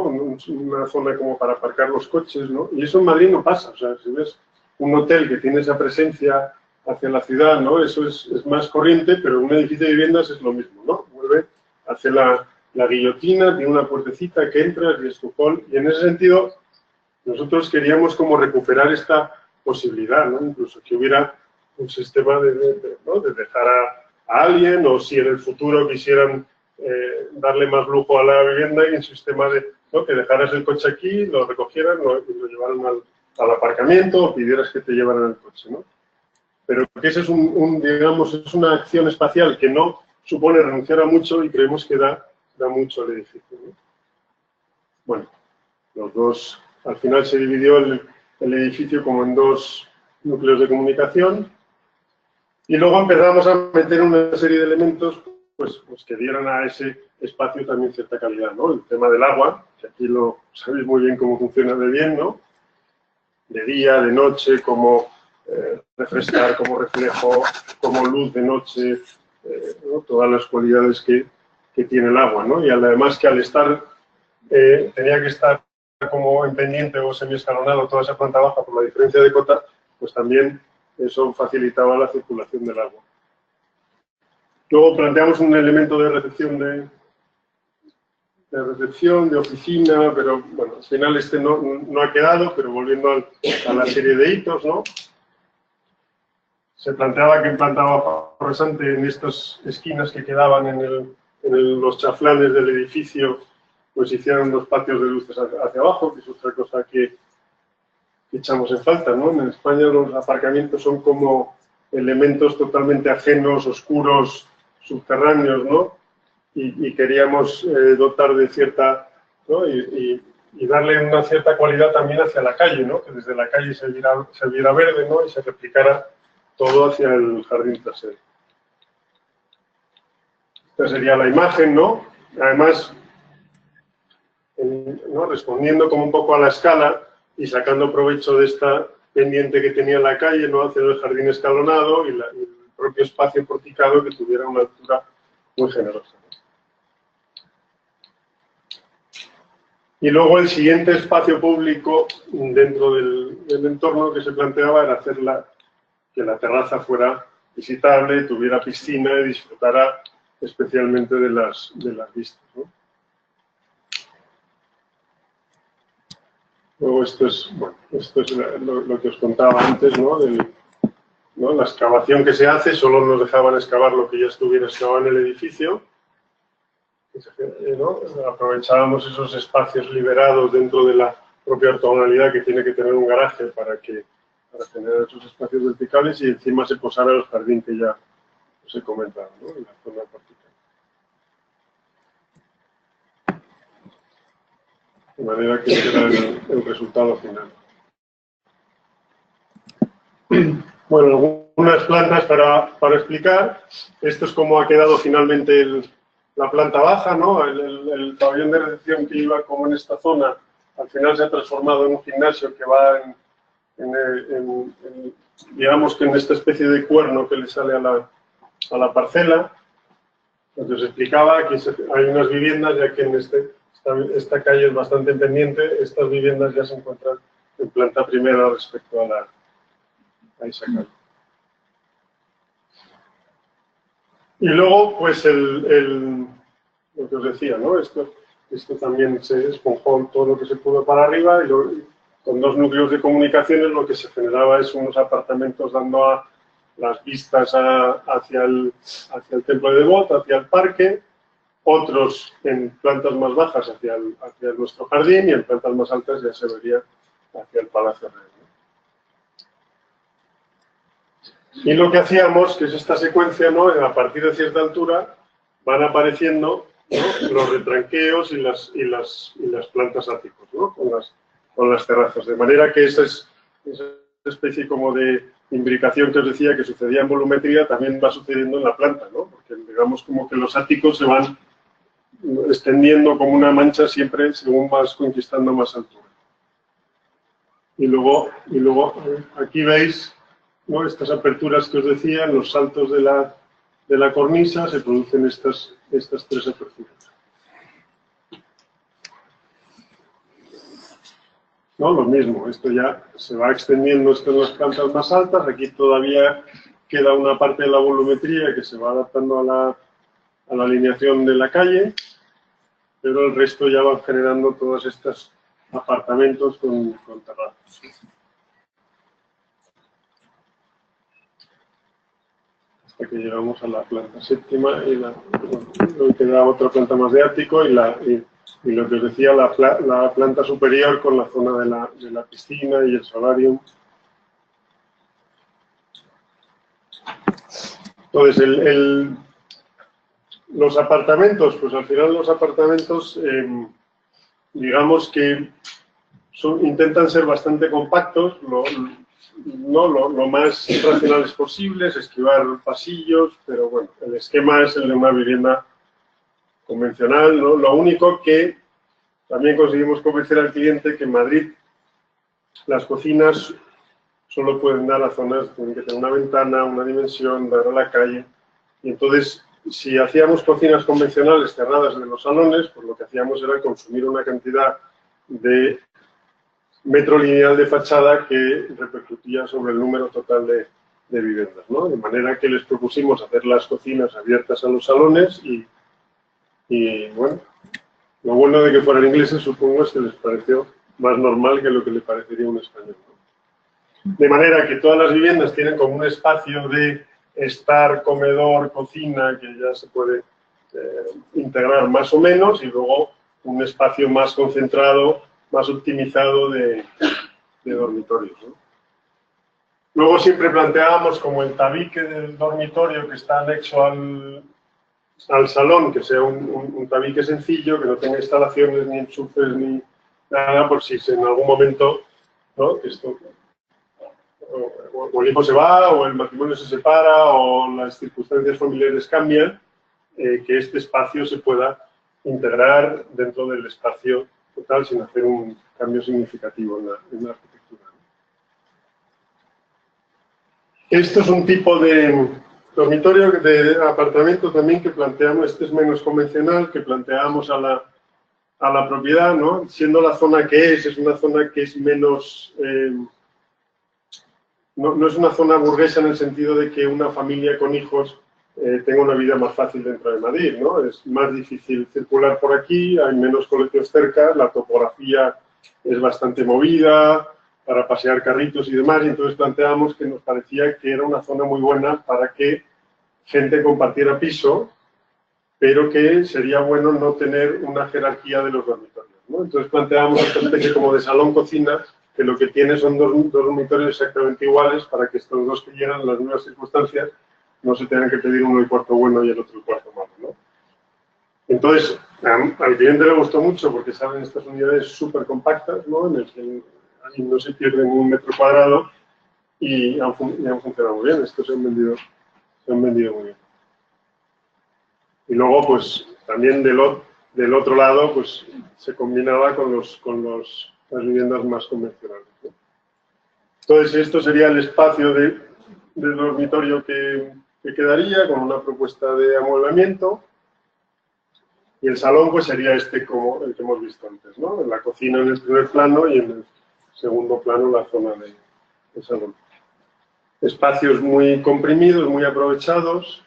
Una zona como para aparcar los coches, ¿no? Y eso en Madrid no pasa. O sea, si ves un hotel que tiene esa presencia hacia la ciudad, ¿no? Eso es más corriente, pero un edificio de viviendas es lo mismo, ¿no? Vuelve hacia la guillotina, tiene una puertecita que entras y es tu hall, y en ese sentido nosotros queríamos como recuperar esta posibilidad, ¿no? Incluso que hubiera un sistema ¿no? de dejar a alguien, o si en el futuro quisieran darle más lujo a la vivienda, y un sistema de, ¿no? que dejaras el coche aquí, lo recogieran y lo llevaran al aparcamiento, o pidieras que te llevaran el coche, ¿no? Pero que ese es digamos, es una acción espacial que no supone renunciar a mucho, y creemos que da mucho al edificio, ¿no? Bueno, los dos, al final se dividió el edificio como en dos núcleos de comunicación, y luego empezamos a meter una serie de elementos pues que dieran a ese espacio también cierta calidad, ¿no? El tema del agua, que aquí lo sabéis muy bien cómo funciona de bien, ¿no? De día, de noche, como refrescar, como reflejo, como luz de noche, ¿no? Todas las cualidades que tiene el agua, ¿no? Y además que al estar, tenía que estar como en pendiente o semiescalonado toda esa planta baja por la diferencia de cota, pues también eso facilitaba la circulación del agua. Luego planteamos un elemento de recepción de oficina, pero bueno, al final este no ha quedado, pero volviendo a la serie de hitos, ¿no? Se planteaba que en planta baja resante, en estas esquinas que quedaban en los chaflanes del edificio, pues hicieran unos patios de luces hacia abajo, que es otra cosa que echamos en falta, ¿no? En España los aparcamientos son como elementos totalmente ajenos, oscuros, subterráneos, ¿no? Y queríamos dotar de cierta, ¿no? y darle una cierta cualidad también hacia la calle, ¿no? Que desde la calle se viera verde, ¿no? Y se replicara todo hacia el jardín trasero. Esta sería la imagen, ¿no? Además, ¿no? Respondiendo como un poco a la escala y sacando provecho de esta pendiente que tenía la calle, ¿no? Hacia el jardín escalonado y el propio espacio porticado, que tuviera una altura muy generosa. Y luego el siguiente espacio público dentro del entorno que se planteaba era hacer que la terraza fuera visitable, tuviera piscina y disfrutara especialmente de las vistas, ¿no? Luego esto es lo que os contaba antes, ¿no? ¿no? La excavación que se hace, solo nos dejaban excavar lo que ya estuviera excavado en el edificio, ¿no? Aprovechábamos esos espacios liberados dentro de la propia ortogonalidad que tiene que tener un garaje para generar esos espacios verticales, y encima se posara el jardín que ya os he comentado, ¿no? En la zona vertical. De manera que será el resultado final. Bueno, algunas plantas para explicar. Esto es cómo ha quedado finalmente la planta baja, ¿no? El pabellón de recepción que iba como en esta zona, al final se ha transformado en un gimnasio que va digamos que en esta especie de cuerno que le sale a la parcela. Entonces os explicaba que hay unas viviendas, ya que en esta calle es bastante pendiente, estas viviendas ya se encuentran en planta primera respecto a esa calle. Y luego, pues, lo que os decía, ¿no? Esto también se esponjó todo lo que se pudo para arriba, y con dos núcleos de comunicaciones lo que se generaba es unos apartamentos dando a las vistas hacia el templo de Devot, hacia el parque, otros en plantas más bajas hacia nuestro jardín, y en plantas más altas ya se vería hacia el Palacio Real. Y lo que hacíamos, que es esta secuencia, ¿no? A partir de cierta altura van apareciendo, ¿no? Los retranqueos y las plantas áticos, ¿no? Con las terrazas. De manera que esa especie como de imbricación que os decía que sucedía en volumetría también va sucediendo en la planta, ¿no? Porque digamos como que los áticos se van extendiendo como una mancha siempre según vas conquistando más altura. Y luego aquí veis, ¿no? Estas aperturas que os decía, en los saltos de la cornisa se producen estas tres aperturas. ¿No? Lo mismo, esto ya se va extendiendo, esto en las plantas más altas, aquí todavía queda una parte de la volumetría que se va adaptando a la alineación de la calle, pero el resto ya van generando todos estos apartamentos con terrazas. Hasta que llegamos a la planta séptima y luego queda otra planta más de ático y lo que os decía, la planta superior con la zona de la piscina y el solarium. Entonces, los apartamentos, pues al final los apartamentos, digamos que intentan ser bastante compactos, lo más racionales posibles, esquivar pasillos, pero bueno, el esquema es el de una vivienda convencional, ¿no? Lo único que también conseguimos convencer al cliente que en Madrid las cocinas solo pueden dar a zonas, tienen que tener una ventana, una dimensión, dar a la calle, y entonces si hacíamos cocinas convencionales cerradas de los salones, pues lo que hacíamos era consumir una cantidad de metro lineal de fachada que repercutía sobre el número total de viviendas, ¿no? De manera que les propusimos hacer las cocinas abiertas a los salones y bueno, lo bueno de que fueran ingleses supongo es que les pareció más normal que lo que le parecería a un español, ¿no? De manera que todas las viviendas tienen como un espacio de estar, comedor, cocina, que ya se puede integrar más o menos, y luego un espacio más concentrado, más optimizado de dormitorios, ¿no? Luego siempre planteábamos como el tabique del dormitorio que está anexo al salón, que sea un tabique sencillo, que no tenga instalaciones, ni enchufes, ni nada, por si en algún momento, ¿no? Esto, o el hijo se va, o el matrimonio se separa, o las circunstancias familiares cambian, que este espacio se pueda integrar dentro del espacio total sin hacer un cambio significativo en la arquitectura. Esto es un tipo de dormitorio, de apartamento también que planteamos, este es menos convencional, que planteamos a la propiedad, ¿no? Siendo la zona que es una zona que es menos... no es una zona burguesa en el sentido de que una familia con hijos tenga una vida más fácil dentro de Madrid, ¿no? Es más difícil circular por aquí, hay menos colegios cerca, la topografía es bastante movida para pasear carritos y demás, y entonces planteamos que nos parecía que era una zona muy buena para que gente compartiera piso, pero que sería bueno no tener una jerarquía de los dormitorios, ¿no? Entonces planteamos esta especie como de salón-cocina, que lo que tiene son dos dormitorios exactamente iguales para que estos dos que llegan en las nuevas circunstancias no se tengan que pedir uno el cuarto bueno y el otro el cuarto malo, ¿no? Entonces, al cliente le gustó mucho porque salen estas unidades súper compactas, ¿no? En el que ahí no se pierde un metro cuadrado y han funcionado muy bien. Estos se han vendido muy bien. Y luego, pues, también del otro lado, pues, se combinaba con las viviendas más convencionales, ¿no? Entonces, esto sería el espacio del dormitorio que quedaría con una propuesta de amueblamiento. Y el salón, pues, sería este como el que hemos visto antes, ¿no? La cocina en el primer plano y en el segundo plano la zona de salón. Espacios muy comprimidos, muy aprovechados,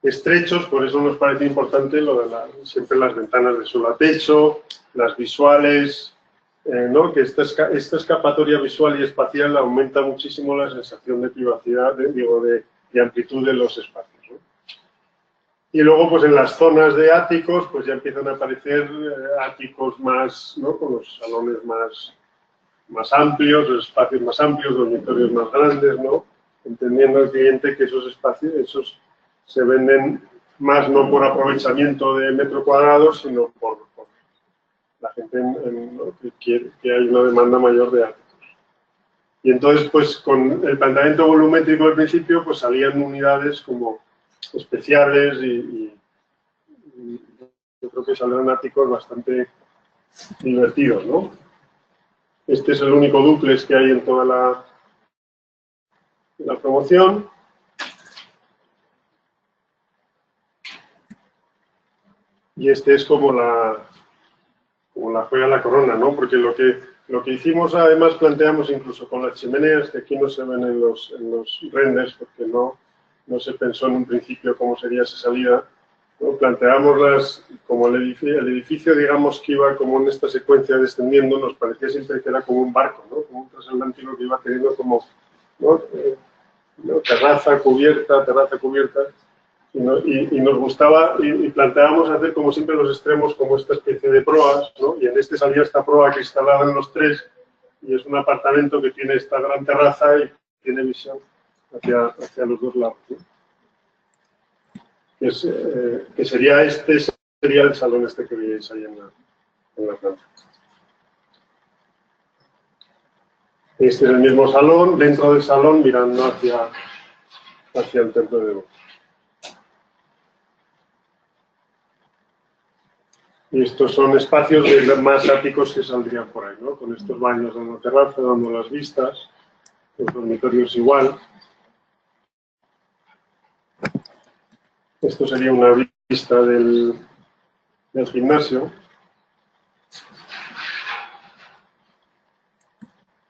estrechos, por eso nos parece importante lo de siempre las ventanas de suelo a techo, las visuales, ¿no? Que esta escapatoria visual y espacial aumenta muchísimo la sensación de privacidad, de amplitud de los espacios, ¿no? Y luego, pues en las zonas de áticos, pues ya empiezan a aparecer áticos más, ¿no? Con los salones más amplios, los espacios más amplios, dormitorios más grandes, ¿no? Entendiendo al cliente que esos espacios, se venden más no por aprovechamiento de metro cuadrado, sino por la gente ¿no? que quiere que hay una demanda mayor de áticos. Y entonces, pues con el planteamiento volumétrico al principio, pues salían unidades como especiales y yo creo que saldrán áticos bastante divertidos, ¿no? Este es el único dúplex que hay en toda la promoción. Y este es como la juega la corona, ¿no? Porque lo que Lo que hicimos, además, planteamos incluso con las chimeneas, que aquí no se ven en los renders, porque no se pensó en un principio cómo sería esa salida, ¿no? Planteamos como el edificio, digamos, que iba como en esta secuencia descendiendo, nos parecía siempre que era como un barco, ¿no? Como un transatlántico que iba teniendo como, ¿no? Terraza cubierta, y nos gustaba, y planteábamos hacer como siempre los extremos como esta especie de proas, ¿no? Y en este salía esta proa que instalada en los tres, y es un apartamento que tiene esta gran terraza y tiene visión hacia los dos lados, ¿no? Que sería el salón este que veis ahí en la planta. Este es el mismo salón, dentro del salón mirando hacia el templo de Devot. Y estos son espacios más áticos que saldrían por ahí, ¿no? Con estos baños en la terraza, dando las vistas, los dormitorios igual. Esto sería una vista del gimnasio.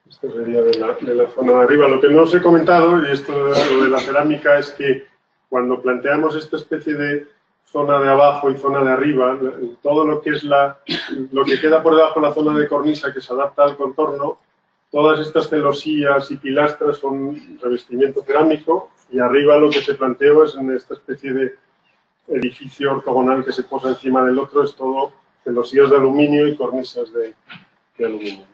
Esto sería de la zona de arriba. Lo que no os he comentado, y esto lo de la cerámica, es que cuando planteamos esta especie de zona de abajo y zona de arriba, todo lo que es lo que queda por debajo de la zona de cornisa que se adapta al contorno, todas estas celosías y pilastras son revestimiento cerámico, y arriba lo que se planteó es en esta especie de edificio ortogonal que se posa encima del otro, es todo celosías de aluminio y cornisas de aluminio.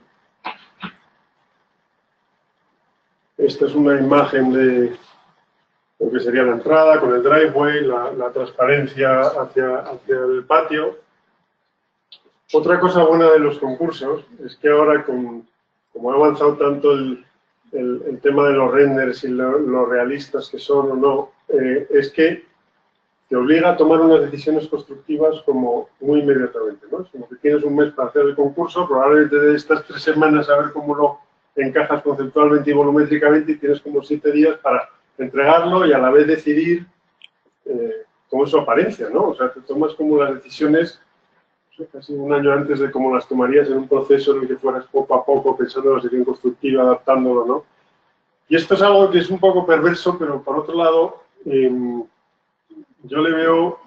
Esta es una imagen de lo que sería la entrada, con el driveway, la transparencia hacia el patio. Otra cosa buena de los concursos es que ahora, como ha avanzado tanto el tema de los renders y lo realistas que son o no, es que te obliga a tomar unas decisiones constructivas como muy inmediatamente, ¿no? Es como que tienes un mes para hacer el concurso, probablemente de estas 3 semanas a ver cómo lo encajas conceptualmente y volumétricamente, y tienes como 7 días para entregarlo y a la vez decidir cómo es su apariencia, ¿no? O sea, te tomas como las decisiones casi un año antes de cómo las tomarías en un proceso en el que fueras poco a poco pensando en la sección constructiva, adaptándolo, ¿no? Y esto es algo que es un poco perverso, pero por otro lado, yo le veo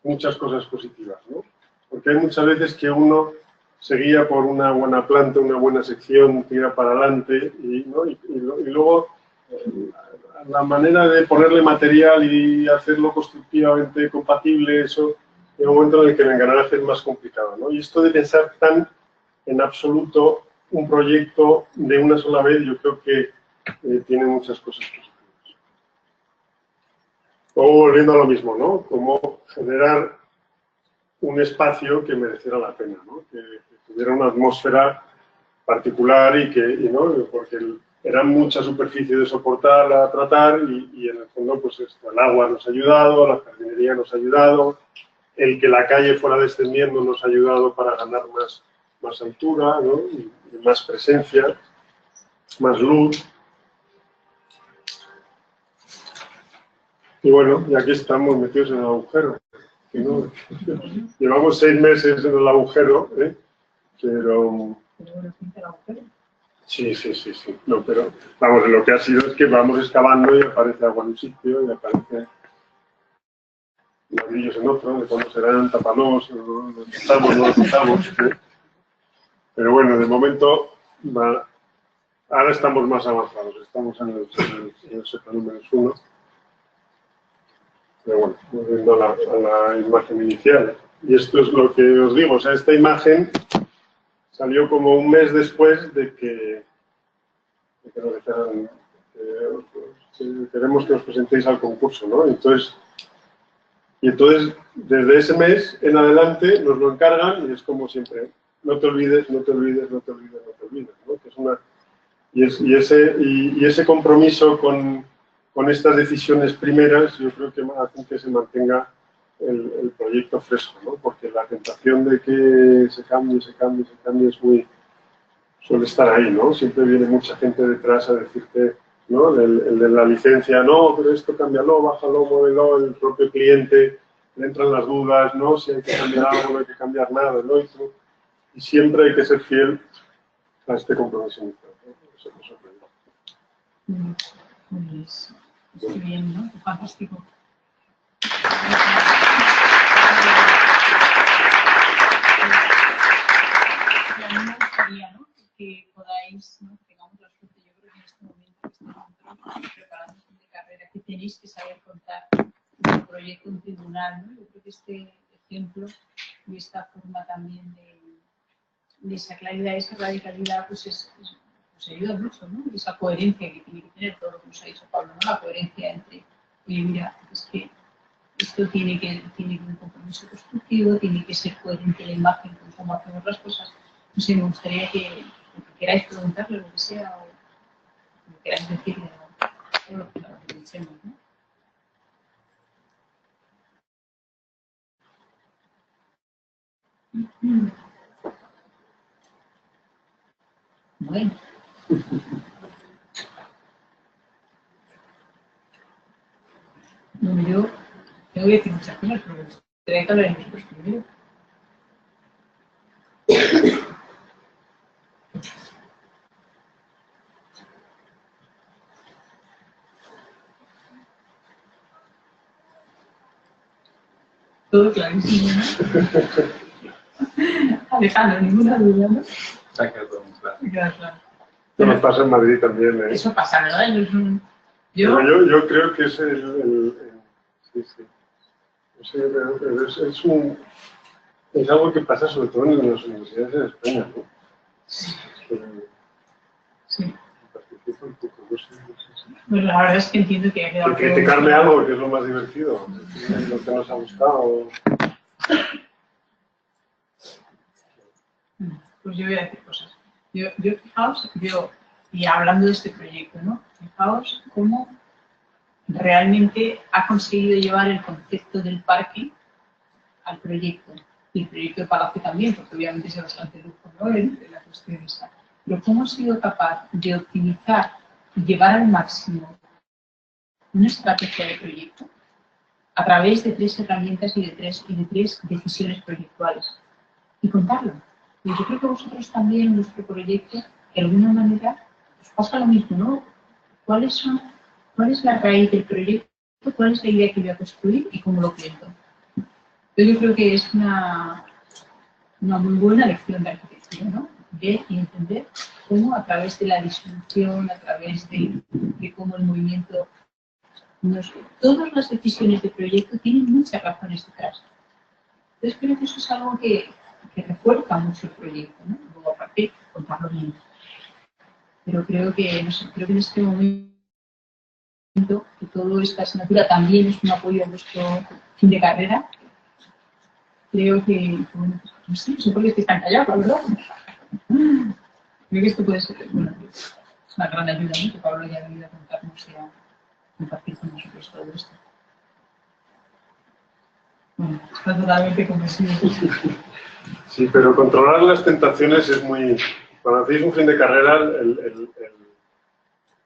muchas cosas positivas, ¿no? Porque hay muchas veces que uno se guía por una buena planta, una buena sección, tira para adelante, ¿no? y luego la manera de ponerle material y hacerlo constructivamente compatible, eso es un momento en el que el engranaje es más complicado, ¿no? Y esto de pensar tan en absoluto un proyecto de una sola vez, yo creo que tiene muchas cosas positivas. O volviendo a lo mismo, ¿no? Cómo generar un espacio que mereciera la pena, ¿no? Que tuviera una atmósfera particular ¿no? Porque era mucha superficie de soportar, a tratar, y en el fondo, pues esto, el agua nos ha ayudado, la jardinería nos ha ayudado, el que la calle fuera descendiendo nos ha ayudado para ganar más altura, ¿no? Y más presencia, más luz. Y bueno, y aquí estamos metidos en el agujero. ¿No? Llevamos 6 meses en el agujero, pero... Sí. No, pero vamos, lo que ha sido es que vamos excavando y aparece agua en un sitio y aparece ladrillos en otro, de cuándo serán, tápalos, no lo quitamos. Pero bueno, de momento, ahora estamos más avanzados, estamos en el sector número 1. Pero bueno, volviendo a la imagen inicial. Y esto es lo que os digo, o sea, esta imagen salió como un mes después de que nos dijeran queremos que os presentéis al concurso, ¿no? Entonces, desde ese mes en adelante nos lo encargan y es como siempre, no te olvides, ¿no? Que es y ese compromiso con estas decisiones primeras, yo creo que hacen que se mantenga el proyecto fresco, ¿no? Porque la tentación de que se cambie suele estar ahí, ¿no? Siempre viene mucha gente detrás a decirte, ¿no? El de la licencia, no, pero esto cámbialo, bájalo, muévelo, el propio cliente, le entran las dudas, ¿no? Si hay que cambiar algo, no hay que cambiar nada, ¿no? Y siempre hay que ser fiel a este compromiso inicial, ¿no? Eso me sorprende. Pues, estoy bien, ¿no? Fantástico. Y a mí me gustaría, ¿no?, que podáis, ¿no?, que tengamos la suerte, yo creo que en este momento que estáis nosotros preparando de carrera, que tenéis que saber contar un proyecto, un tribunal, ¿no? Yo creo que este ejemplo y esta forma también de esa claridad, esa radicalidad, pues ayuda mucho, ¿no? Esa coherencia que tiene que tener todo lo que nos ha dicho Pablo, ¿no? La coherencia entre, oye, mira, es que esto tiene que un compromiso constructivo, tiene que ser coherente la imagen con cómo hacemos las cosas. No sé, me gustaría que queráis preguntarle lo que sea o que queráis decirle o lo que pensemos, ¿no? Bueno. Bueno, yo tengo que decir muchas cosas, pero tendré que hablar en vosotros primero. Todo clarísimo, ¿no? Alejandro, ninguna duda, ¿no? Está quedado muy claro. Claro. Esto nos pasa en Madrid también, ¿eh? Eso pasa, ¿verdad? Pero yo creo que es sí, sí. O sea, es algo que pasa sobre todo en las universidades en España, ¿no? Sí. Participa un poco, no sé. Pues la verdad es que entiendo que ha quedado... Que criticarme algo, que es lo más divertido, lo que nos ha gustado. Pues yo voy a decir cosas. Yo fijaos, y hablando de este proyecto, ¿no? Fijaos cómo realmente ha conseguido llevar el concepto del parque al proyecto. Y el proyecto de Palacio también, porque obviamente es bastante lujo, ¿no? De la cuestión esa. Pero cómo ha sido capaz de optimizar y llevar al máximo una estrategia de proyecto a través de 3 herramientas y de tres decisiones proyectuales. Y contarlo. Y yo creo que vosotros también en vuestro proyecto, de alguna manera, os pasa lo mismo, ¿no? ¿Cuál es la raíz del proyecto? ¿Cuál es la idea que voy a construir y cómo lo cuento? Yo creo que es una muy buena lección de arquitectura, ¿no? Ver y entender cómo a través de la disfunción, a través de cómo el movimiento... todas las decisiones de proyecto tienen muchas razones detrás. Entonces creo que eso es algo que refuerza mucho el proyecto, ¿no? Luego aparte, contarlo bien. Pero creo que, no sé, creo que en este momento que toda esta asignatura también es un apoyo a vuestro fin de carrera, creo que, bueno, no sé por qué están callados, la verdad. Creo que esto puede ser, bueno, es una gran ayuda, ¿no? Que Pablo haya venido a contarnos y a compartir con nosotros todo esto. Bueno, está totalmente convencido. Sí, pero controlar las tentaciones es muy... Cuando hacéis un fin de carrera,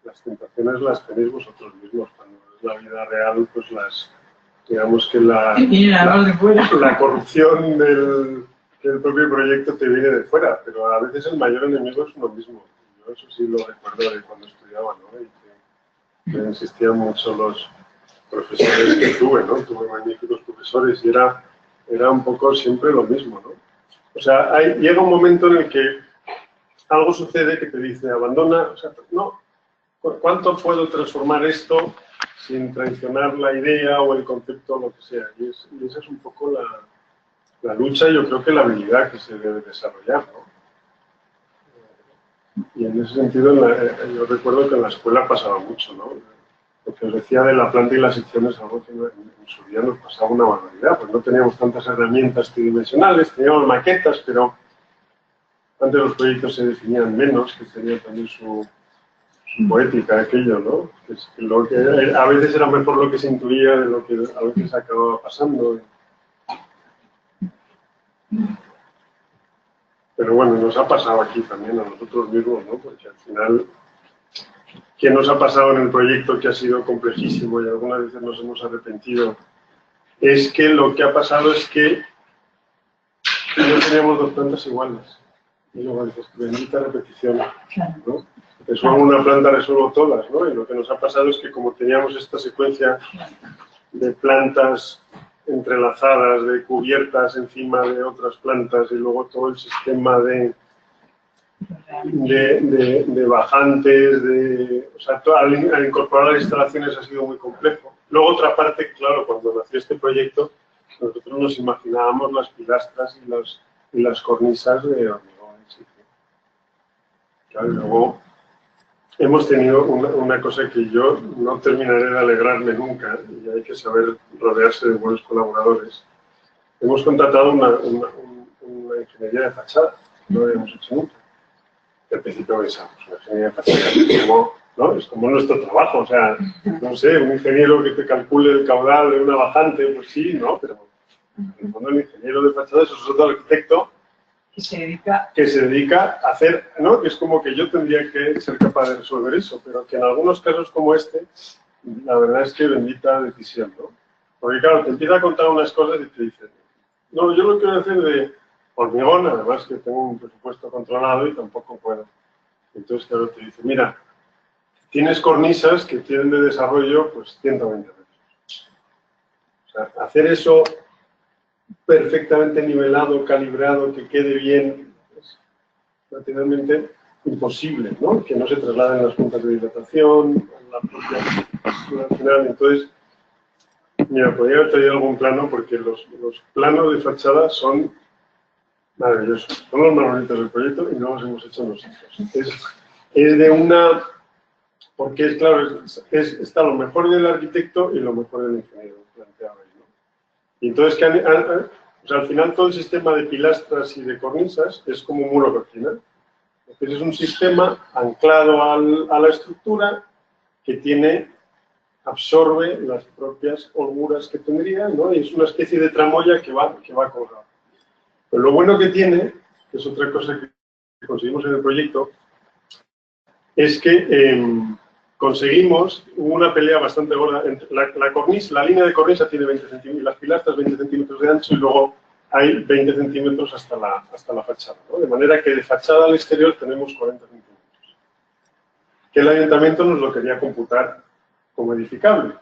las tentaciones las tenéis vosotros mismos. Cuando es la vida real, pues digamos que la corrupción del propio proyecto te viene de fuera, pero a veces el mayor enemigo es uno mismo. Yo eso sí lo recuerdo de cuando estudiaba, ¿no? Y que me insistían mucho los profesores que tuve, ¿no? Tuve magníficos profesores y era un poco siempre lo mismo, ¿no? O sea, llega un momento en el que algo sucede que te dice, abandona, o sea, no, ¿cuánto puedo transformar esto sin traicionar la idea o el concepto o lo que sea? Y esa es un poco la lucha y yo creo que la habilidad que se debe desarrollar, ¿no? Y en ese sentido, yo recuerdo que en la escuela pasaba mucho, ¿no? Lo que os decía de la planta y la sección es algo que en su día nos pasaba una barbaridad, pues no teníamos tantas herramientas tridimensionales, teníamos maquetas, pero antes los proyectos se definían menos, que tenía también su poética aquello, ¿no? Que a veces era mejor lo que se intuía de lo que a veces acababa pasando. Pero bueno, nos ha pasado aquí también a nosotros mismos, ¿no? Porque al final, ¿qué nos ha pasado en el proyecto que ha sido complejísimo y algunas veces nos hemos arrepentido? Es que lo que ha pasado es que no teníamos 2 plantas iguales. Y luego dices, bendita repetición, Claro. ¿no? Resuelvo una planta, resuelvo todas, ¿no? Y lo que nos ha pasado es que como teníamos esta secuencia de plantas entrelazadas, de cubiertas encima de otras plantas y luego todo el sistema de bajantes, o sea, al incorporar las instalaciones ha sido muy complejo. Luego otra parte, claro, cuando nació este proyecto, nosotros nos imaginábamos las pilastras y las cornisas de hormigón. Claro, y luego hemos tenido una cosa que yo no terminaré de alegrarme nunca, y hay que saber rodearse de buenos colaboradores. Hemos contratado una ingeniería de fachada, no lo habíamos hecho nunca. Al principio pensamos, una ingeniería de fachada, ¿no? Es como nuestro trabajo, o sea, no sé, un ingeniero que te calcule el caudal de una bajante, pues sí, ¿no? Pero en el fondo el ingeniero de fachada es otro arquitecto que se dedica a hacer, ¿no? Que es como que yo tendría que ser capaz de resolver eso, pero que en algunos casos como este, la verdad es que bendita decisión, ¿no? Porque claro, te empieza a contar unas cosas y te dicen, no, yo lo quiero hacer de hormigón, además que tengo un presupuesto controlado y tampoco puedo. Entonces, claro, te dice, mira, tienes cornisas que tienen de desarrollo, pues, 120 metros. O sea, hacer eso perfectamente nivelado, calibrado, que quede bien, es naturalmente imposible, ¿no? Que no se trasladen las puntas de dilatación, la propia estructura final. Entonces, mira, podría haber traído algún plano porque los planos de fachada son maravillosos. Son los más bonitos del proyecto y no los hemos hecho nosotros. Es de una... Porque es claro, está lo mejor del arquitecto y lo mejor del ingeniero planteado ahí, ¿no? Y entonces, o sea, al final todo el sistema de pilastras y de cornisas es como un muro cortina. Entonces es un sistema anclado a la estructura que absorbe las propias holguras que tendría, ¿no? Y es una especie de tramoya que va colgado. Pero lo bueno que tiene, que es otra cosa que conseguimos en el proyecto, es que conseguimos una pelea bastante gorda entre la línea de cornisa tiene 20 centímetros, y las pilastras 20 centímetros de ancho y luego hay 20 centímetros hasta la fachada, ¿no? De manera que de fachada al exterior tenemos 40 centímetros. Que el ayuntamiento nos lo quería computar como edificable.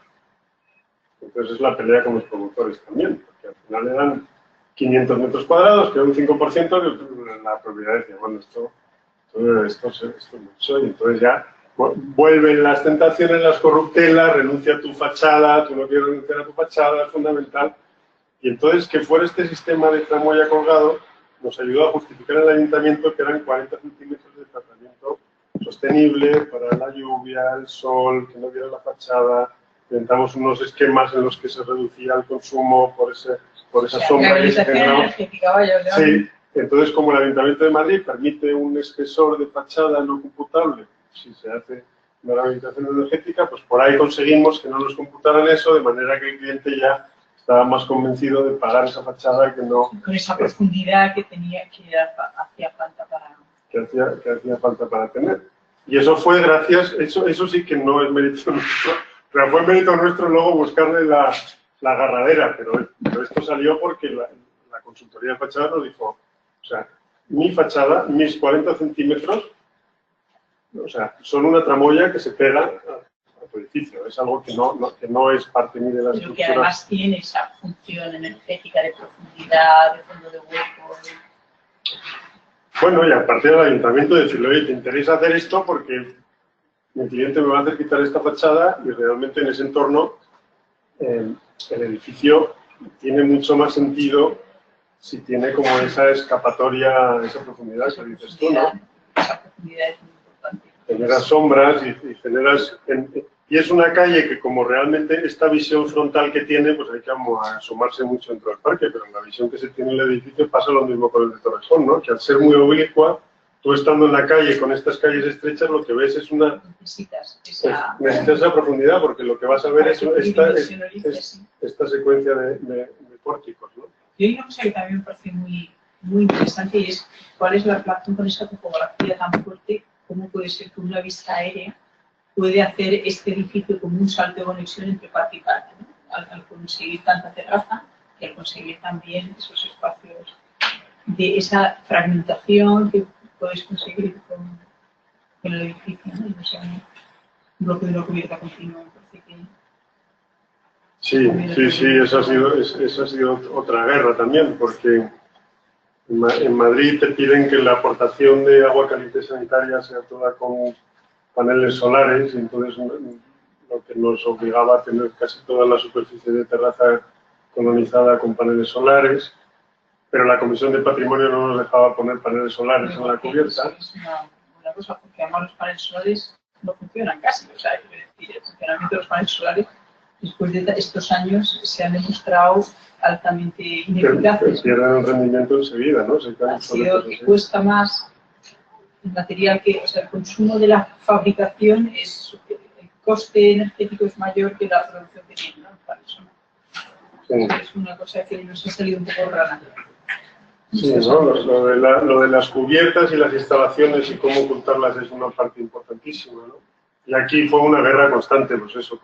Entonces es la pelea con los promotores también, porque al final eran 500 metros cuadrados, que era un 5% de la propiedad. Decía, bueno, esto es mucho, y entonces ya vuelven las tentaciones, las corruptelas, renuncia a tu fachada, tú no quieres renunciar a tu fachada, es fundamental. Y entonces que fuera este sistema de tramoya colgado nos ayudó a justificar el ayuntamiento que eran 40 centímetros de tratamiento sostenible para la lluvia, el sol, que no viera la fachada. Inventamos unos esquemas en los que se reducía el consumo por esa sombra que se generaba. Sí, entonces como el Ayuntamiento de Madrid permite un espesor de fachada no computable, si se hace una rehabilitación energética, pues por ahí conseguimos que no nos computaran eso, de manera que el cliente ya estaba más convencido de pagar esa fachada que no... Con esa profundidad que hacía falta para... Que hacía falta para tener. Y eso fue gracias, eso sí que no es mérito nuestro, pero fue mérito nuestro luego buscarle la agarradera, pero esto salió porque la consultoría de fachada nos dijo, o sea, mi fachada, mis 40 centímetros, o sea, son una tramoya que se pega a tu edificio, es algo que no es parte ni de la estructura. Pero que además tiene esa función energética de profundidad, de fondo de hueco. Bueno, y a partir del ayuntamiento decirle, oye, ¿te interesa hacer esto? Porque mi cliente me va a hacer quitar esta fachada y realmente en ese entorno el edificio tiene mucho más sentido si tiene como esa escapatoria, esa profundidad que dices tú, ¿no? Esa profundidad es muy importante. Generas sombras y generas... Y es una calle que como realmente esta visión frontal que tiene, pues hay que asomarse mucho dentro del parque, pero en la visión que se tiene en el edificio pasa lo mismo con el de Torrejón, ¿no? Que al ser muy oblicua, tú estando en la calle con estas calles estrechas, lo que ves es una... Necesitas esa profundidad, porque lo que vas a ver es esta secuencia de pórticos, ¿no? Y hay una cosa que también me parece muy, muy interesante y es cuál es la relación con esa topografía tan fuerte, cómo puede ser que una vista aérea puede hacer este edificio como un salto de conexión entre parte y parte, ¿no? Al conseguir tanta terraza y al conseguir también esos espacios de esa fragmentación que podéis conseguir con el edificio, ¿no? O sea, un bloque de una cubierta continua, me parece que... Sí, esa ha sido otra guerra también, porque en Madrid te piden que la aportación de agua caliente sanitaria sea toda con paneles solares, y entonces lo que nos obligaba a tener casi toda la superficie de terraza colonizada con paneles solares, pero la Comisión de Patrimonio no nos dejaba poner paneles solares en la cubierta. Es una cosa, porque además los paneles solares no funcionan casi, o sea, el funcionamiento de los paneles solares después de estos años se ha demostrado altamente ineficaces. Pierden el rendimiento enseguida, ¿no? Ha sido que cuesta más el material que, o sea, el consumo de la fabricación es, el coste energético es mayor que la producción que tiene, ¿no? Para eso, ¿no? Sí. Es una cosa que nos ha salido un poco rara. Sí, ¿no? Lo de las cubiertas y las instalaciones y cómo ocultarlas es una parte importantísima, ¿no? Y aquí fue una guerra constante, pues eso,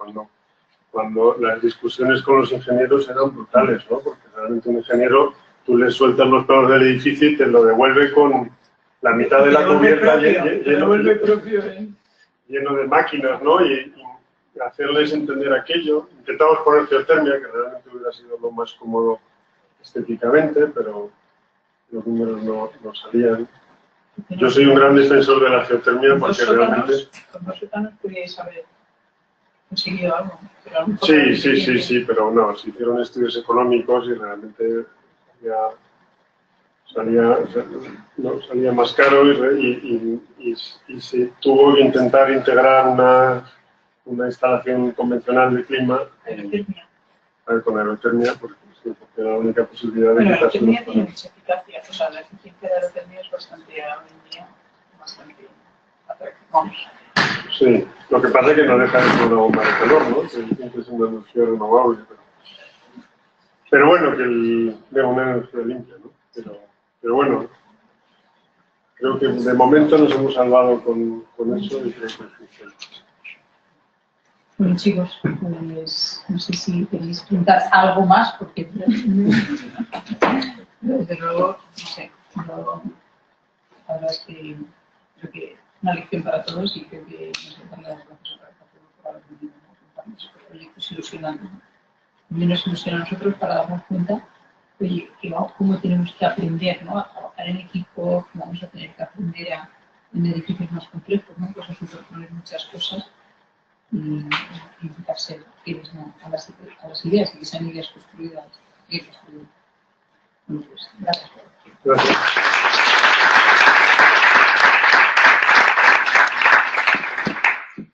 cuando las discusiones con los ingenieros eran brutales, ¿no? Porque realmente un ingeniero, tú le sueltas los planos del edificio y te lo devuelve con la mitad de la cubierta lleno de máquinas, ¿no? Y hacerles entender aquello. Intentamos poner geotermia, que realmente hubiera sido lo más cómodo estéticamente, pero los números no salían. Yo soy un gran defensor de la geotermia porque realmente... Con dos sótanos podríais haber conseguido algo. Sí, pero no, se hicieron estudios económicos y realmente salía más caro y se tuvo que intentar integrar una instalación convencional de clima con aerotermia, porque era la única posibilidad de quitarse los paneles. La aerotermia tiene mucha eficacia, o sea, la eficiencia de la aerotermia es bastante, hoy en día, bastante atractiva. Sí, lo que pasa es que no deja de ser una bomba de calor, ¿no? Que es una energía renovable. Pero bueno, que de una energía limpia, ¿no? Pero bueno, creo que de momento nos hemos salvado con eso y creo que funciona. Bueno, chicos, pues no sé si queréis preguntar algo más, porque desde luego, no sé, la verdad es que creo que es una lección para todos y creo que nos darle las gracias a todos por haber venido a contarnos estos proyectos ilusionantes. También nos ilusiona a nosotros para darnos cuenta de cómo tenemos que aprender, ¿no? A trabajar en equipo, que vamos a tener que aprender en edificios más complejos, ¿no? Pues a superponer muchas cosas y intentar ser fieles, ¿no? a las ideas y que sean ideas construidas y construidas. Bueno, pues, gracias. Gracias.